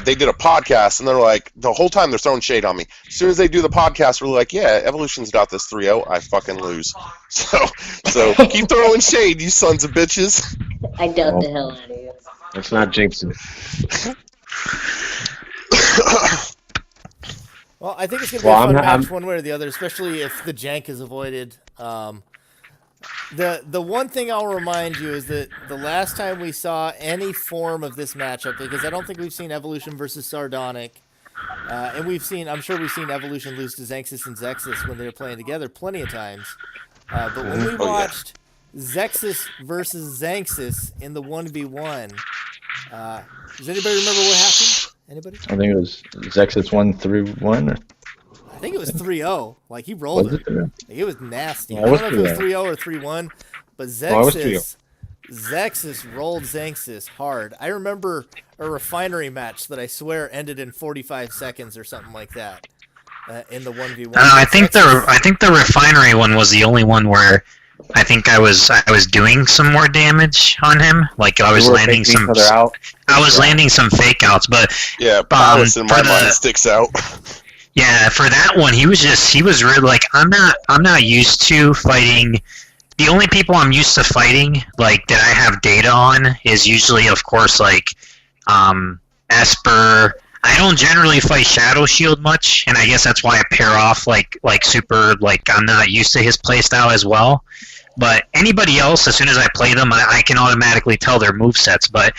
They did a podcast, and they're like, the whole time they're throwing shade on me. As soon as they do the podcast, we're like, yeah, Evolution's got this 3-0. I fucking lose. So keep throwing shade, you sons of bitches. I doubt the hell out of you. Let's not jinx it. Well, I think it's going to be a fun match one way or the other, especially if the jank is avoided. The one thing I'll remind you is that the last time we saw any form of this matchup, because I don't think we've seen Evolution versus Sardonic, and I'm sure we've seen Evolution lose to Xanxus and Zexxus when they were playing together plenty of times. But when we watched Zexxus versus Xanxus in the 1v1, does anybody remember what happened? Anybody? I think it was Zexxus 1-3-1. I think it was 3-0. Like, he rolled Was it. it? It was nasty. Yeah, I it don't was know if it was 3-0. 3-0 or 3-1, but it was 3-0. Zexxus rolled Xanxus hard. I remember a refinery match that I swear ended in 45 seconds or something like that in the 1v1. I think the refinery one was the only one where I think I was doing some more damage on him. Like I was landing some landing some fake outs, but yeah, Baroness in my mind sticks out. Yeah, for that one, he was really like, I'm not used to fighting. The only people I'm used to fighting, like, that I have data on is usually, of course, like, Esper. I don't generally fight Shadow Shield much, and I guess that's why I pair off, like super, like, I'm not used to his playstyle as well. But anybody else, as soon as I play them, I can automatically tell their movesets, but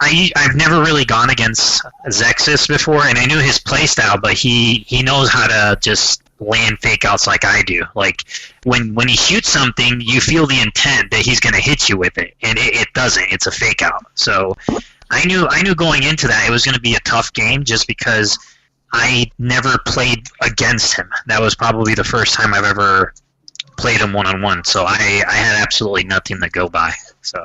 I've never really gone against Zexxus before, and I knew his playstyle, but he knows how to just land fake outs like I do. Like when he shoots something, you feel the intent that he's going to hit you with it, and it doesn't. It's a fake out. So I knew going into that it was going to be a tough game just because I never played against him. That was probably the first time I've ever played him one-on-one, so I had absolutely nothing to go by. So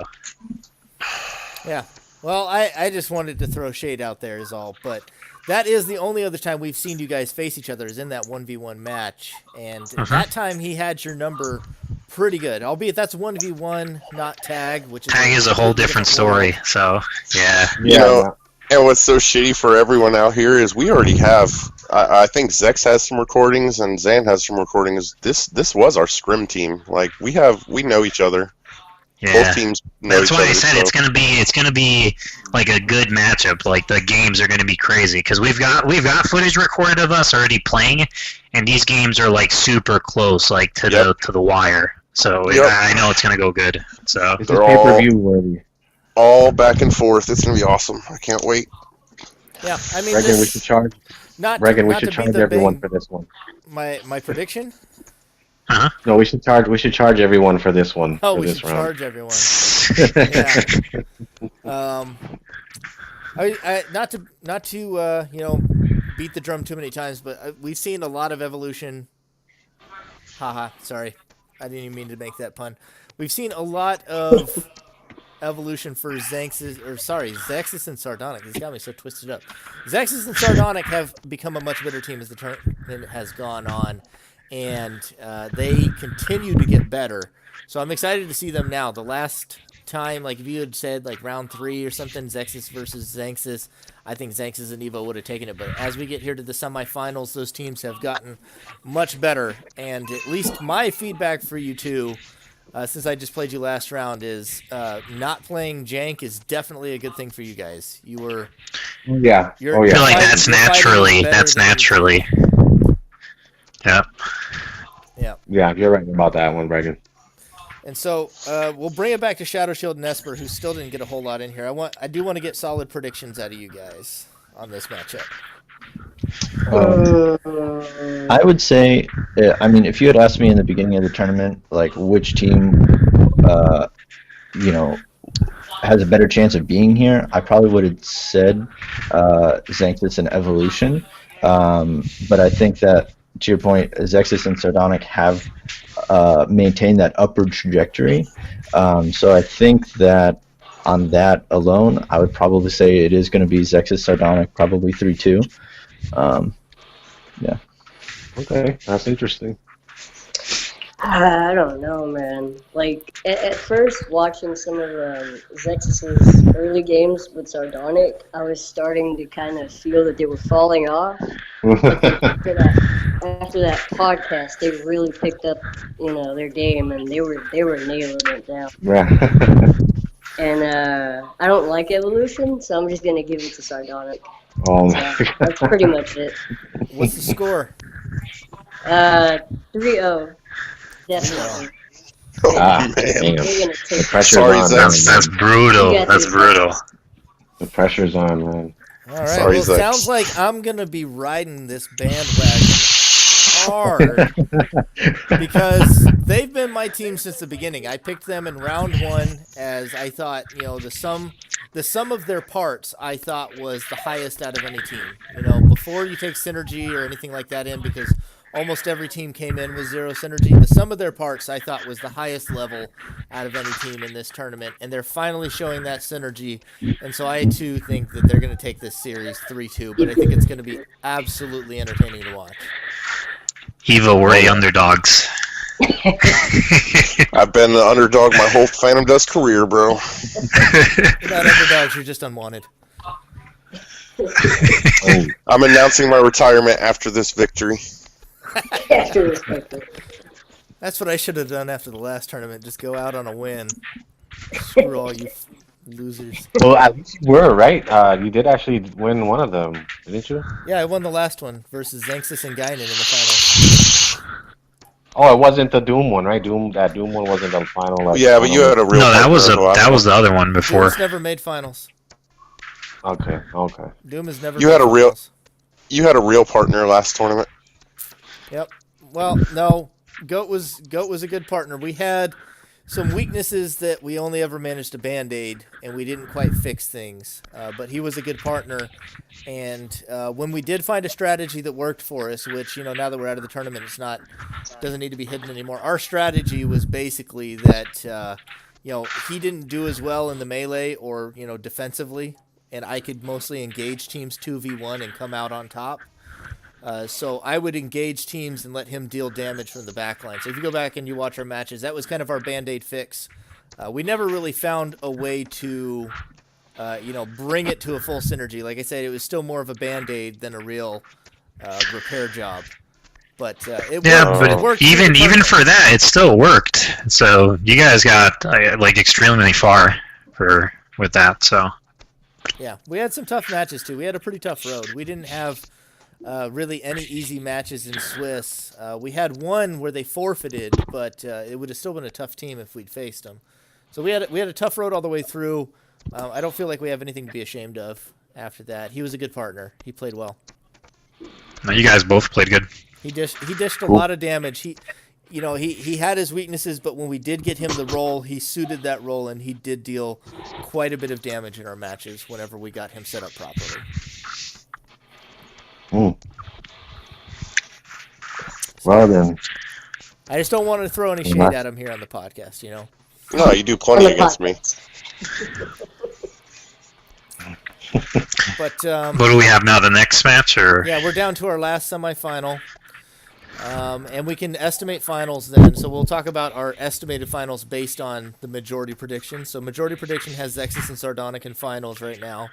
yeah. Well, I just wanted to throw shade out there is all, but that is the only other time we've seen you guys face each other is in that 1v1 match, and that time he had your number pretty good, albeit that's 1v1, not tag, which is... Tag is a whole different story, so, yeah. You know, and what's so shitty for everyone out here is we already have... I think Zex has some recordings and Zan has some recordings. This was our scrim team. Like, we know each other. Yeah. Both teams know That's each why other, I said so. it's gonna be like a good matchup. Like the games are gonna be crazy because we've got footage recorded of us already playing, and these games are like super close, like to the wire. So I know it's gonna go good. So it's pay-per-view worthy. All back and forth. It's gonna be awesome. I can't wait. Yeah, I mean, Bregan, we should charge. We should charge everyone for this one. My prediction. Uh-huh. No, we should charge everyone for this one. Oh, for we this should round. charge everyone. Yeah. Not to beat the drum too many times, but we've seen a lot of evolution. Haha, sorry, I didn't even mean to make that pun. We've seen a lot of evolution for Zexxus and Sardonic. This got me so twisted up. Zexxus and Sardonic have become a much better team as the tournament has gone on, and they continue to get better. So I'm excited to see them now. The last time, like if you had said like round 3 or something, Zexxus versus Xanxus, I think Xanxus and Evo would have taken it. But as we get here to the semifinals, those teams have gotten much better. And at least my feedback for you two, since I just played you last round, is not playing jank is definitely a good thing for you guys. You were, yeah. I feel like that's naturally. Yep. Yeah, you're right about that one, Bregan. And so we'll bring it back to Shadow Shield and Esper, who still didn't get a whole lot in here. I do want to get solid predictions out of you guys on this matchup. I would say, I mean, if you had asked me in the beginning of the tournament, like which team, has a better chance of being here, I probably would have said Xanxus and Evolution. But I think that, to your point, Zexxus and Sardonic have maintained that upward trajectory. So I think that on that alone, I would probably say it is going to be Zexxus Sardonic, probably 3-2. Yeah. Okay, that's interesting. I don't know, man. Like, at first, watching some of Zexxus's early games with Sardonic, I was starting to kind of feel that they were falling off. After that podcast, they really picked up, their game, and they were nailing it down. Yeah. And I don't like Evolution, so I'm just gonna give it to Sardonic. Oh, So that's pretty much it. What's the score? 3-0. Definitely. Oh, man. man. They're gonna The take pressure's Sorry, on. Zex. That's brutal. You got That's these brutal. The pressure's on, man. All right. Sorry, Well, it Zex. sounds like I'm gonna be riding this bandwagon hard because they've been my team since the beginning. I picked them in round 1 as I thought, the sum of their parts I thought was the highest out of any team. Before you take synergy or anything like that in, because almost every team came in with 0 synergy. The sum of their parts I thought was the highest level out of any team in this tournament, and they're finally showing that synergy. And so I too think that they're going to take this series 3-2, but I think it's going to be absolutely entertaining to watch. Evo, we're underdogs. I've been the underdog my whole Phantom Dust career, bro. You're not underdogs, you're just unwanted. I'm announcing my retirement after this victory. after this victory. That's what I should have done after the last tournament. Just go out on a win. Screw all you losers. Well, at least you were, right? You did actually win one of them, didn't you? Yeah, I won the last one versus Xanxus and Guinan in the final. Oh, it wasn't the Doom one, right? That Doom one wasn't the final. Like, Yeah, but you had a real. No, that was partner, the other one before. Doom's never made finals. Okay. Doom has never You made had a real- finals. You had a real partner last tournament. Yep. Well, no. Goat was a good partner. We had some weaknesses that we only ever managed to band-aid, and we didn't quite fix things. But he was a good partner, and when we did find a strategy that worked for us, which now that we're out of the tournament, doesn't need to be hidden anymore. Our strategy was basically that he didn't do as well in the melee or defensively, and I could mostly engage teams 2v1 and come out on top. So I would engage teams and let him deal damage from the backline. So if you go back and you watch our matches, that was kind of our Band-Aid fix. We never really found a way to, bring it to a full synergy. Like I said, it was still more of a Band-Aid than a real repair job. But it worked. But It worked even for that, it still worked. So you guys got extremely far with that. So yeah, we had some tough matches too. We had a pretty tough road. We didn't have really any easy matches in Swiss. We had one where they forfeited, but it would have still been a tough team if we'd faced them. So we had a tough road all the way through. I don't feel like we have anything to be ashamed of after that. He was a good partner. He played well. no, you guys both played good. He dished a lot of damage. He had his weaknesses, but when we did get him the role, he suited that role, and he did deal quite a bit of damage in our matches whenever we got him set up properly. Well then. I just don't want to throw any shade at him here on the podcast, No, you do plenty against me. But What do we have now? The next match, or yeah, we're down to our last semifinal, and we can estimate finals then. So we'll talk about our estimated finals based on the majority prediction. So majority prediction has Zexxus and Sardonic in finals right now,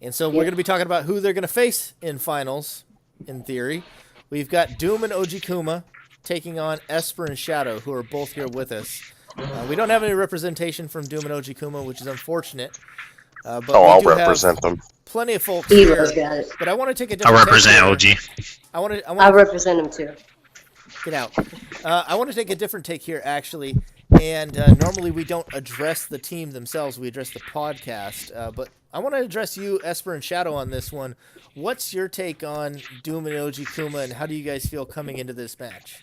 and so we're going to be talking about who they're going to face in finals. In theory, we've got Doom and OG Kuma taking on Esper and Shadow, who are both here with us. We don't have any representation from Doom and OG Kuma, which is unfortunate. But I'll we do represent them. plenty of folks Evo's here. got it. But I want to take a I different represent take here. OG. I I represent him too. Get out. I want to take a different take here, actually. And normally we don't address the team themselves. We address the podcast. But I want to address you, Esper and Shadow, on this one. What's your take on Doom and OG Kuma, and how do you guys feel coming into this match?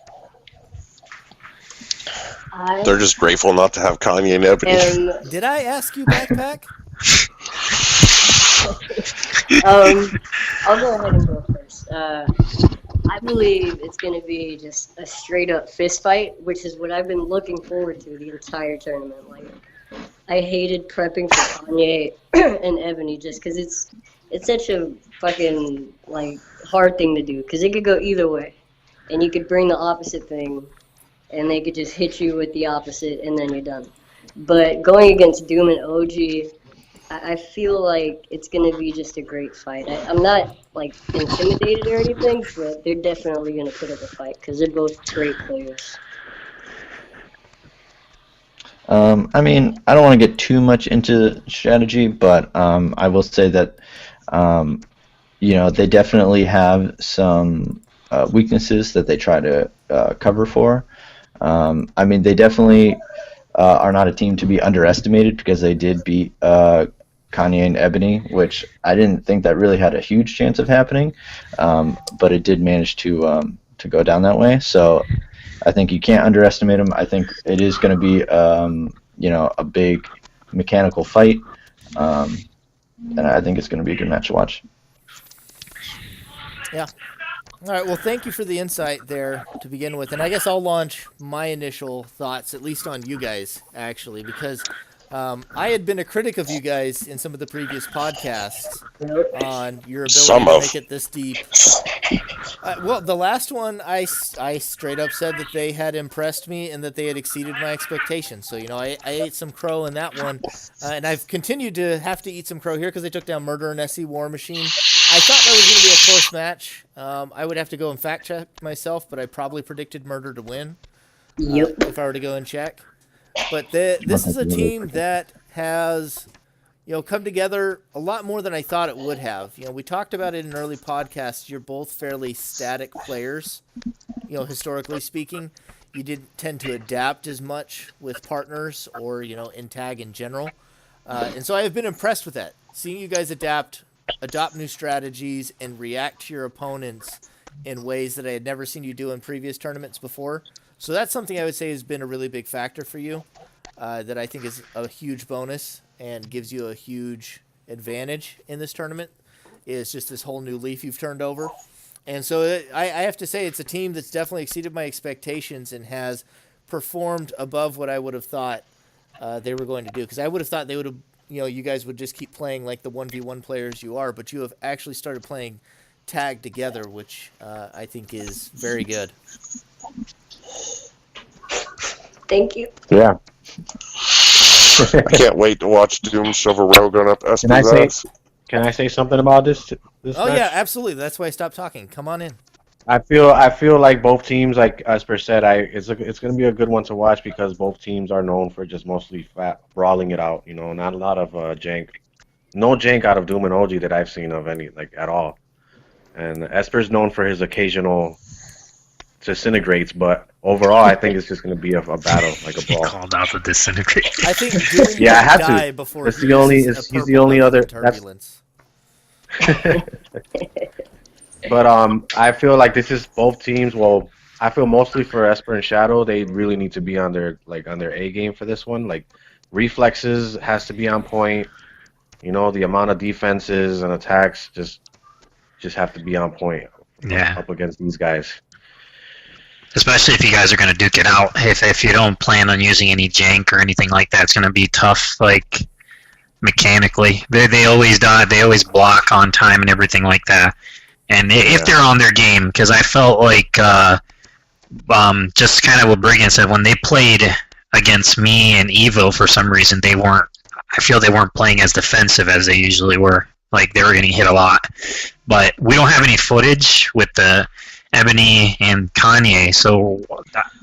They're just grateful not to have Kanye and Ebony. Did I ask you, Backpack? I'll go ahead and go first. I believe it's going to be just a straight-up fist fight, which is what I've been looking forward to the entire tournament. Like, I hated prepping for Kanye and Ebony just because it's such a fucking like hard thing to do because it could go either way, and you could bring the opposite thing, and they could just hit you with the opposite, and then you're done. But going against Doom and OG, I feel like it's going to be just a great fight. I'm not, like, intimidated or anything, but they're definitely going to put up a fight because they're both great players. I mean, I don't want to get too much into strategy, but I will say that, they definitely have some weaknesses that they try to cover for. I mean, they definitely are not a team to be underestimated because they did beat Kanye and Ebony, which I didn't think that really had a huge chance of happening, but it did manage to go down that way. So I think you can't underestimate them. I think it is going to be a big mechanical fight, and I think it's going to be a good match to watch. Yeah. All right, well, thank you for the insight there to begin with. And I guess I'll launch my initial thoughts, at least on you guys, actually, because I had been a critic of you guys in some of the previous podcasts on your ability to make it this deep. Well, the last one, I straight up said that they had impressed me and that they had exceeded my expectations. So, I ate some crow in that one. And I've continued to have to eat some crow here because they took down Murder and SC War Machine. I thought that was going to be a close match. I would have to go and fact check myself, but I probably predicted Murder to win. Yep. If I were to go and check. But this is a team that has, come together a lot more than I thought it would have. We talked about it in early podcasts. You're both fairly static players, historically speaking. You didn't tend to adapt as much with partners or, in tag in general. And so I have been impressed with that. Seeing you guys adopt new strategies and react to your opponents in ways that I had never seen you do in previous tournaments before. So that's something I would say has been a really big factor for you, that I think is a huge bonus and gives you a huge advantage in this tournament, is just this whole new leaf you've turned over. And so I have to say it's a team that's definitely exceeded my expectations and has performed above what I would have thought they were going to do. Because I would have thought they would have, you guys would just keep playing like the 1v1 players you are, but you have actually started playing tag together, which I think is very good. Thank you. Yeah. I can't wait to watch Doom shove a railgun up Esper's ass. Can I say something about this Oh match? yeah, absolutely. That's why I stopped talking. Come on in. I feel like both teams, like Esper said, it's going to be a good one to watch because both teams are known for just mostly brawling it out. Not a lot of jank. No jank out of Doom and OG that I've seen of any at all. And Esper's known for his occasional disintegrates, but overall, I think it's just going to be a battle, like a brawl. He called out the disintegrate. I think Doom Yeah, I will have die to. before That's he the only. uses a He's the purple only other. turbulence. But I feel like this is both teams. Well, I feel mostly for Esper and Shadow, they really need to be on their A game for this one. Like reflexes has to be on point. The amount of defenses and attacks just have to be on point. Yeah. Up against these guys. Especially if you guys are going to duke it out. If you don't plan on using any jank or anything like that, it's going to be tough, like, mechanically. They always die. They always block on time and everything like that. And if they're on their game, because I felt like, just kind of what Bregan said, when they played against me and Evo, for some reason, I feel they weren't playing as defensive as they usually were. Like, they were getting hit a lot. But we don't have any footage with the Ebony and Kanye, so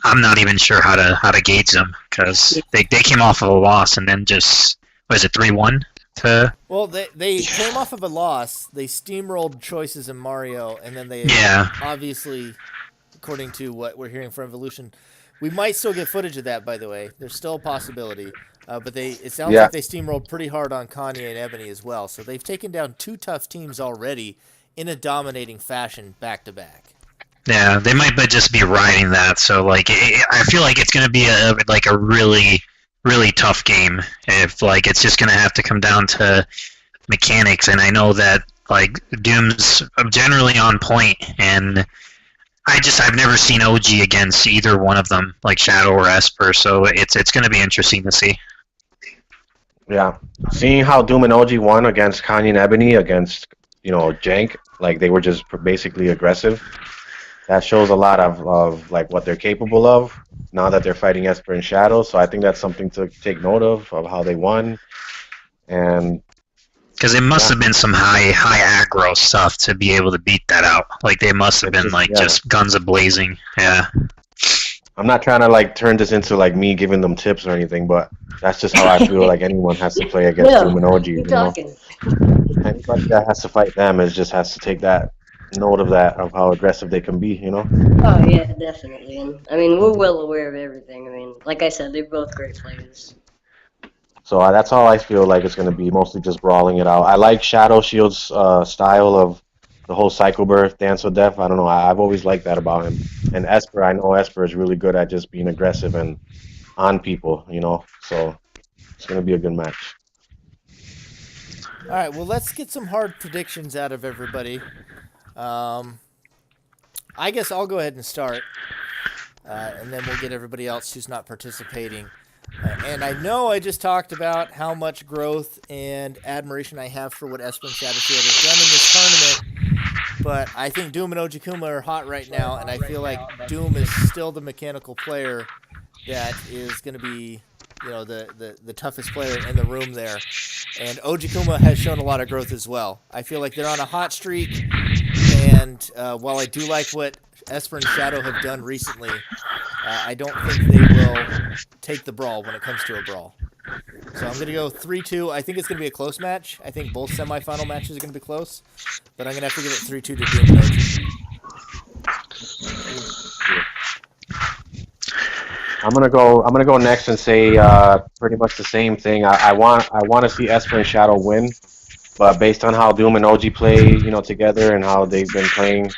I'm not even sure how to gauge them because they came off of a loss and then just was it 3-1 to? Well, they came off of a loss. They steamrolled Choices and Mario, and then they obviously according to what we're hearing from Evolution. We might still get footage of that, by the way. There's still a possibility. But it sounds like they steamrolled pretty hard on Kanye and Ebony as well. So they've taken down 2 tough teams already in a dominating fashion back-to-back. Yeah, they might just be riding that. So like, I feel like it's going to be a really, really tough game. If like it's just going to have to come down to mechanics, and I know that like Doom's generally on point, and I've never seen OG against either one of them, like Shadow or Esper. So it's going to be interesting to see. Yeah, seeing how Doom and OG won against Kanye and Ebony against Jank, like they were just basically aggressive. That shows a lot of like what they're capable of now that they're fighting Esper and Shadow. So I think that's something to take note of how they won. And because it must have been some high aggro stuff to be able to beat that out. Like they must have been just guns a-blazing. Yeah. I'm not trying to like turn this into like me giving them tips or anything, but that's just how I feel like anyone has to play against Doom and OG. Anybody that has to fight them just has to take that note of how aggressive they can be. Oh yeah, definitely. And I mean, we're well aware of everything. I mean, like I said, they're both great players. So that's how I feel like it's going to be, mostly just brawling it out. I like Shadow Shield's style of the whole Psycho Birth, Dance with Death. I don't know. I've always liked that about him. And Esper, I know Esper is really good at just being aggressive and on people, So it's going to be a good match. All right, well, let's get some hard predictions out of everybody. I guess I'll go ahead and start, and then we'll get everybody else who's not participating. And I know I just talked about how much growth and admiration I have for what Esper and Shadow Shield has done in this tournament, but I think Doom and Ojikuma are hot right now, and I feel like Doom is still the mechanical player that is going to be, the toughest player in the room there. And Ojikuma has shown a lot of growth as well. I feel like they're on a hot streak, and while I do like what Esper and Shadow have done recently, I don't think they will take the brawl when it comes to a brawl. So I'm going to go 3-2. I think it's going to be a close match. I think both semifinal matches are going to be close, but I'm going to have to give it 3-2 to Doom and OG. I'm gonna go next and say pretty much the same thing. I want to see Esper and Shadow win, but based on how Doom and OG play, together and how they've been playing,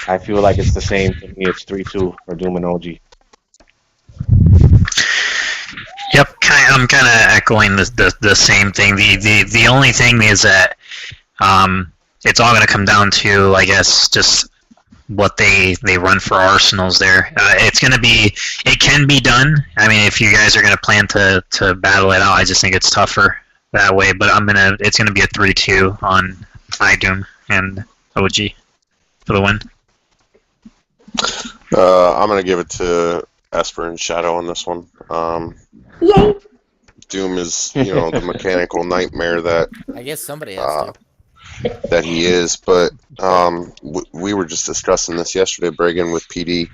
I feel like it's the same to me. It's 3-2 for Doom and OG. Yep, I'm kind of echoing the same thing. The only thing is that it's all going to come down to, I guess, just what they run for arsenals there. It can be done. I mean, if you guys are going to plan to battle it out, I just think it's tougher that way. But it's gonna be a 3-2 on iDoom and OG for the win. I'm gonna give it to Esper and Shadow on this one. Yay! Doom is, the mechanical nightmare that I guess somebody has to. That he is, but we were just discussing this yesterday, Bregan, with PD.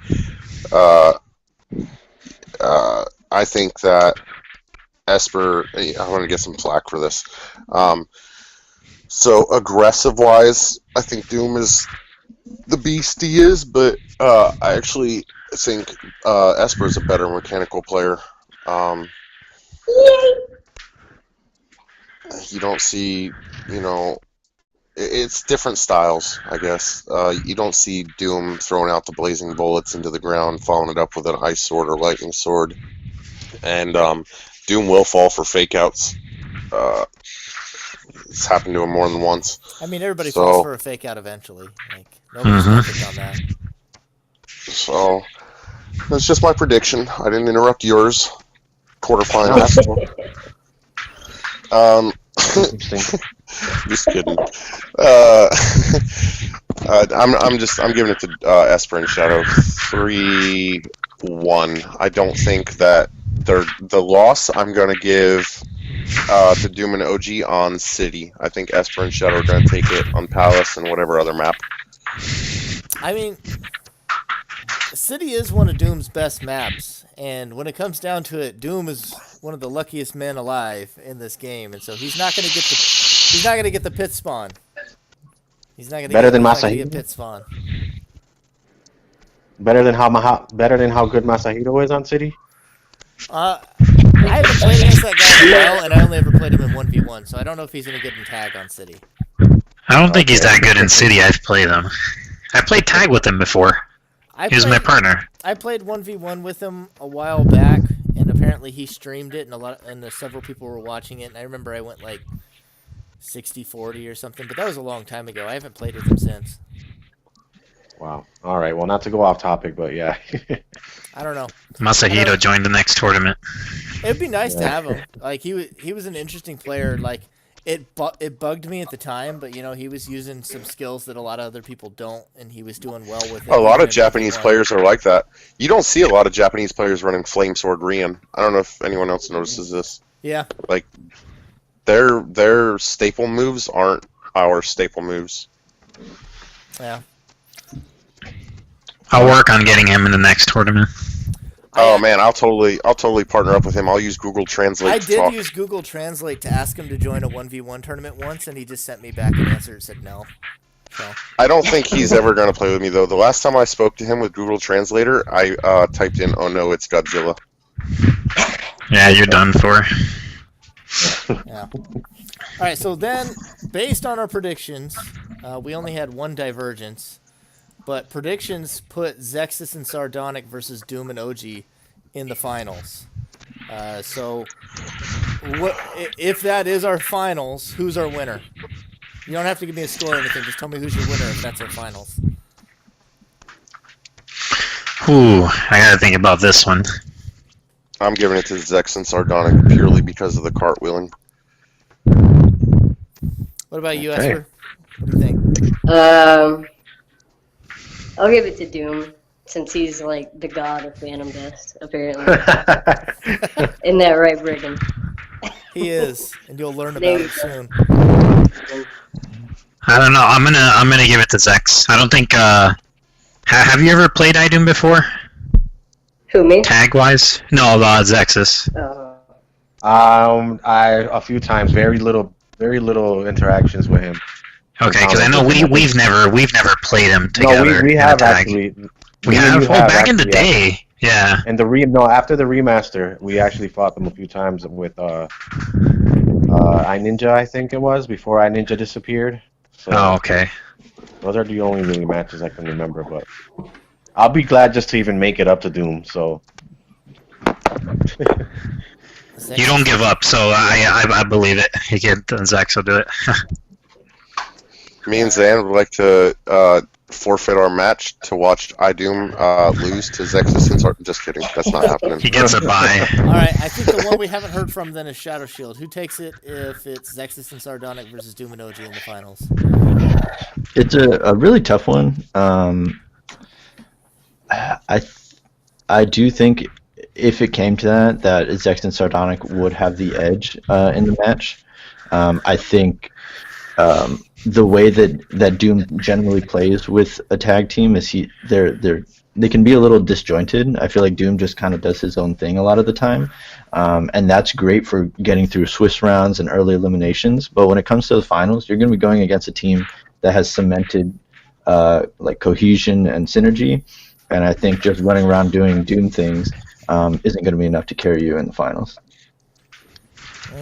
I think that Esper, I want to get some flack for this. So aggressive-wise, I think Doom is the beast he is, but I actually think Esper is a better mechanical player. You don't see, it's different styles, I guess. You don't see Doom throwing out the blazing bullets into the ground, following it up with an ice sword or lightning sword. And Doom will fall for fake outs. It's happened to him more than once. I mean, everybody falls for a fake out eventually. Like, nobody's perfect on that. So, that's just my prediction. I didn't interrupt yours. Quarterfinal. Just kidding. I'm giving it to Esper and Shadow 3-1. I don't think that the loss I'm gonna give to Doom and OG on City. I think Esper and Shadow are gonna take it on Palace and whatever other map. I mean, City is one of Doom's best maps, and when it comes down to it, Doom is one of the luckiest men alive in this game, and so he's not gonna get the pit spawn. He's not gonna better than get Masahiro. pit spawn. Better than how good Masahito is on City? I haven't played against that guy in a while, and I only ever played him in 1v1, so I don't know if he's any good in tag on City. I don't think he's that good in City. I've played him. I played tag with him before. He was my partner. I played 1v1 with him a while back, and apparently he streamed it, and several people were watching it. And I remember I went like 60-40 or something, but that was a long time ago. I haven't played with him since. Wow. All right. Well, not to go off topic, but yeah. I don't know. Masahito joined the next tournament. It'd be nice to have him. Like he was an interesting player. Like it bugged me at the time, but you know he was using some skills that a lot of other people don't, and he was doing well with it. A lot of Japanese players are like that. You don't see a lot of Japanese players running Flame Sword Rian. I don't know if anyone else notices this. Yeah. Like their staple moves aren't our staple moves. Yeah. I'll work on getting him in the next tournament. Oh man, I'll totally partner up with him. I'll use Google Translate. I did use Google Translate to ask him to join a 1v1 tournament once, and he just sent me back an answer that said no. So. I don't think he's ever going to play with me though. The last time I spoke to him with Google Translator, I typed in, "Oh no, it's Godzilla." Yeah, you're done for. Yeah. All right. So then, based on our predictions, we only had one divergence. But predictions put Zexxus and Sardonic versus Doom and OG in the finals. So, if that is our finals, who's our winner? You don't have to give me a score or anything. Just tell me who's your winner if that's our finals. Ooh, I gotta think about this one. I'm giving it to Zexxus and Sardonic purely because of the cartwheeling. What about you, Okay. Esper? What do you think? I'll give it to Doom, since he's like the god of Phantom Dust, apparently. Isn't that right, Bregan? He is, and you'll learn about it soon. I don't know. I'm gonna give it to Zex. I don't think. Have you ever played Idun before? Who, me? Tag wise? No, Zexxus. A few times, very little interactions with him. Okay, because I know we've never played him together. No, we have actually. We have. Oh, back in the day. Yeah. And after the remaster, we actually fought them a few times with iNinja, I think it was, before iNinja disappeared. So Oh, okay. those are the only really matches I can remember, but I'll be glad just to even make it up to Doom. So You don't give up, so I believe it. You get Zex will do it. Me and Zan would like to forfeit our match to watch Idun lose to Zexxus and Sardonic. Just kidding. That's not happening. He gets a bye. All right, I think the one we haven't heard from then is Shadow Shield. Who takes it if it's Zexxus and Sardonic versus Doom and OG in the finals? It's a really tough one. I do think if it came to that Zexxus and Sardonic would have the edge in the match. I think the way that Doom generally plays with a tag team is they can be a little disjointed. I feel like Doom just kind of does his own thing a lot of the time, and that's great for getting through Swiss rounds and early eliminations. But when it comes to the finals, you're going to be going against a team that has cemented like cohesion and synergy, and I think just running around doing Doom things isn't going to be enough to carry you in the finals.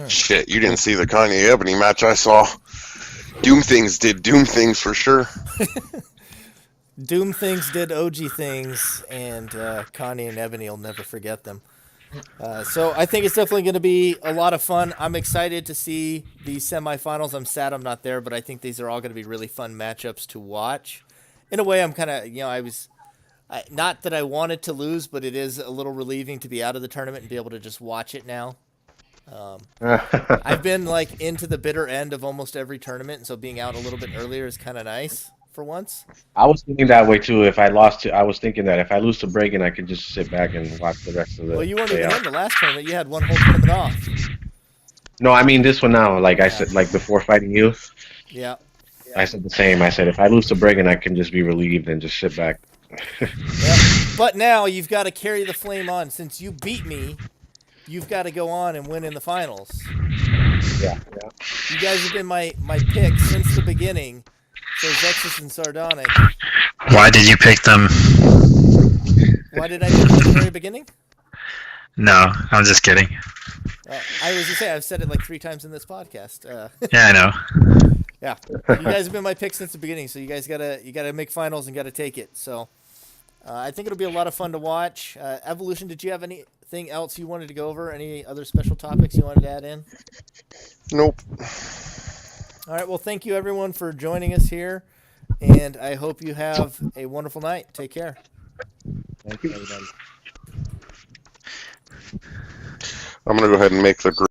Shit, you didn't see the Kanye Ebony match I saw. Doom things did Doom things for sure. Doom things did OG things, and Connie and Ebony will never forget them. So I think it's definitely going to be a lot of fun. I'm excited to see the semifinals. I'm sad I'm not there, but I think these are all going to be really fun matchups to watch. In a way, I'm kind of, not that I wanted to lose, but it is a little relieving to be out of the tournament and be able to just watch it now. I've been into the bitter end of almost every tournament, and so being out a little bit earlier is kind of nice for once. I was thinking that way too. I was thinking that if I lose to Bregan, I could just sit back and watch the rest of the. Well, you weren't even in the last tournament. You had one whole tournament off. No, I mean this one now. Like I said, before fighting you. Yeah. I said the same. I said if I lose to Bregan, I can just be relieved and just sit back. Yep. But now you've got to carry the flame on. Since you beat me, you've got to go on and win in the finals. Yeah. You guys have been my pick since the beginning. So Zexxus and Sardonic. Why did you pick them? Why did I do it at the very beginning? No, I'm just kidding. I was just saying, I've said it like 3 times in this podcast. Yeah, I know. Yeah, you guys have been my pick since the beginning, so you guys gotta make finals and gotta take it. So I think it'll be a lot of fun to watch. Evolution, did you have anything else you wanted to go over? Any other special topics you wanted to add in? Nope. All right, well, thank you everyone for joining us here, and I hope you have a wonderful night. Take care. Thank you, everybody. I'm gonna go ahead and make the group.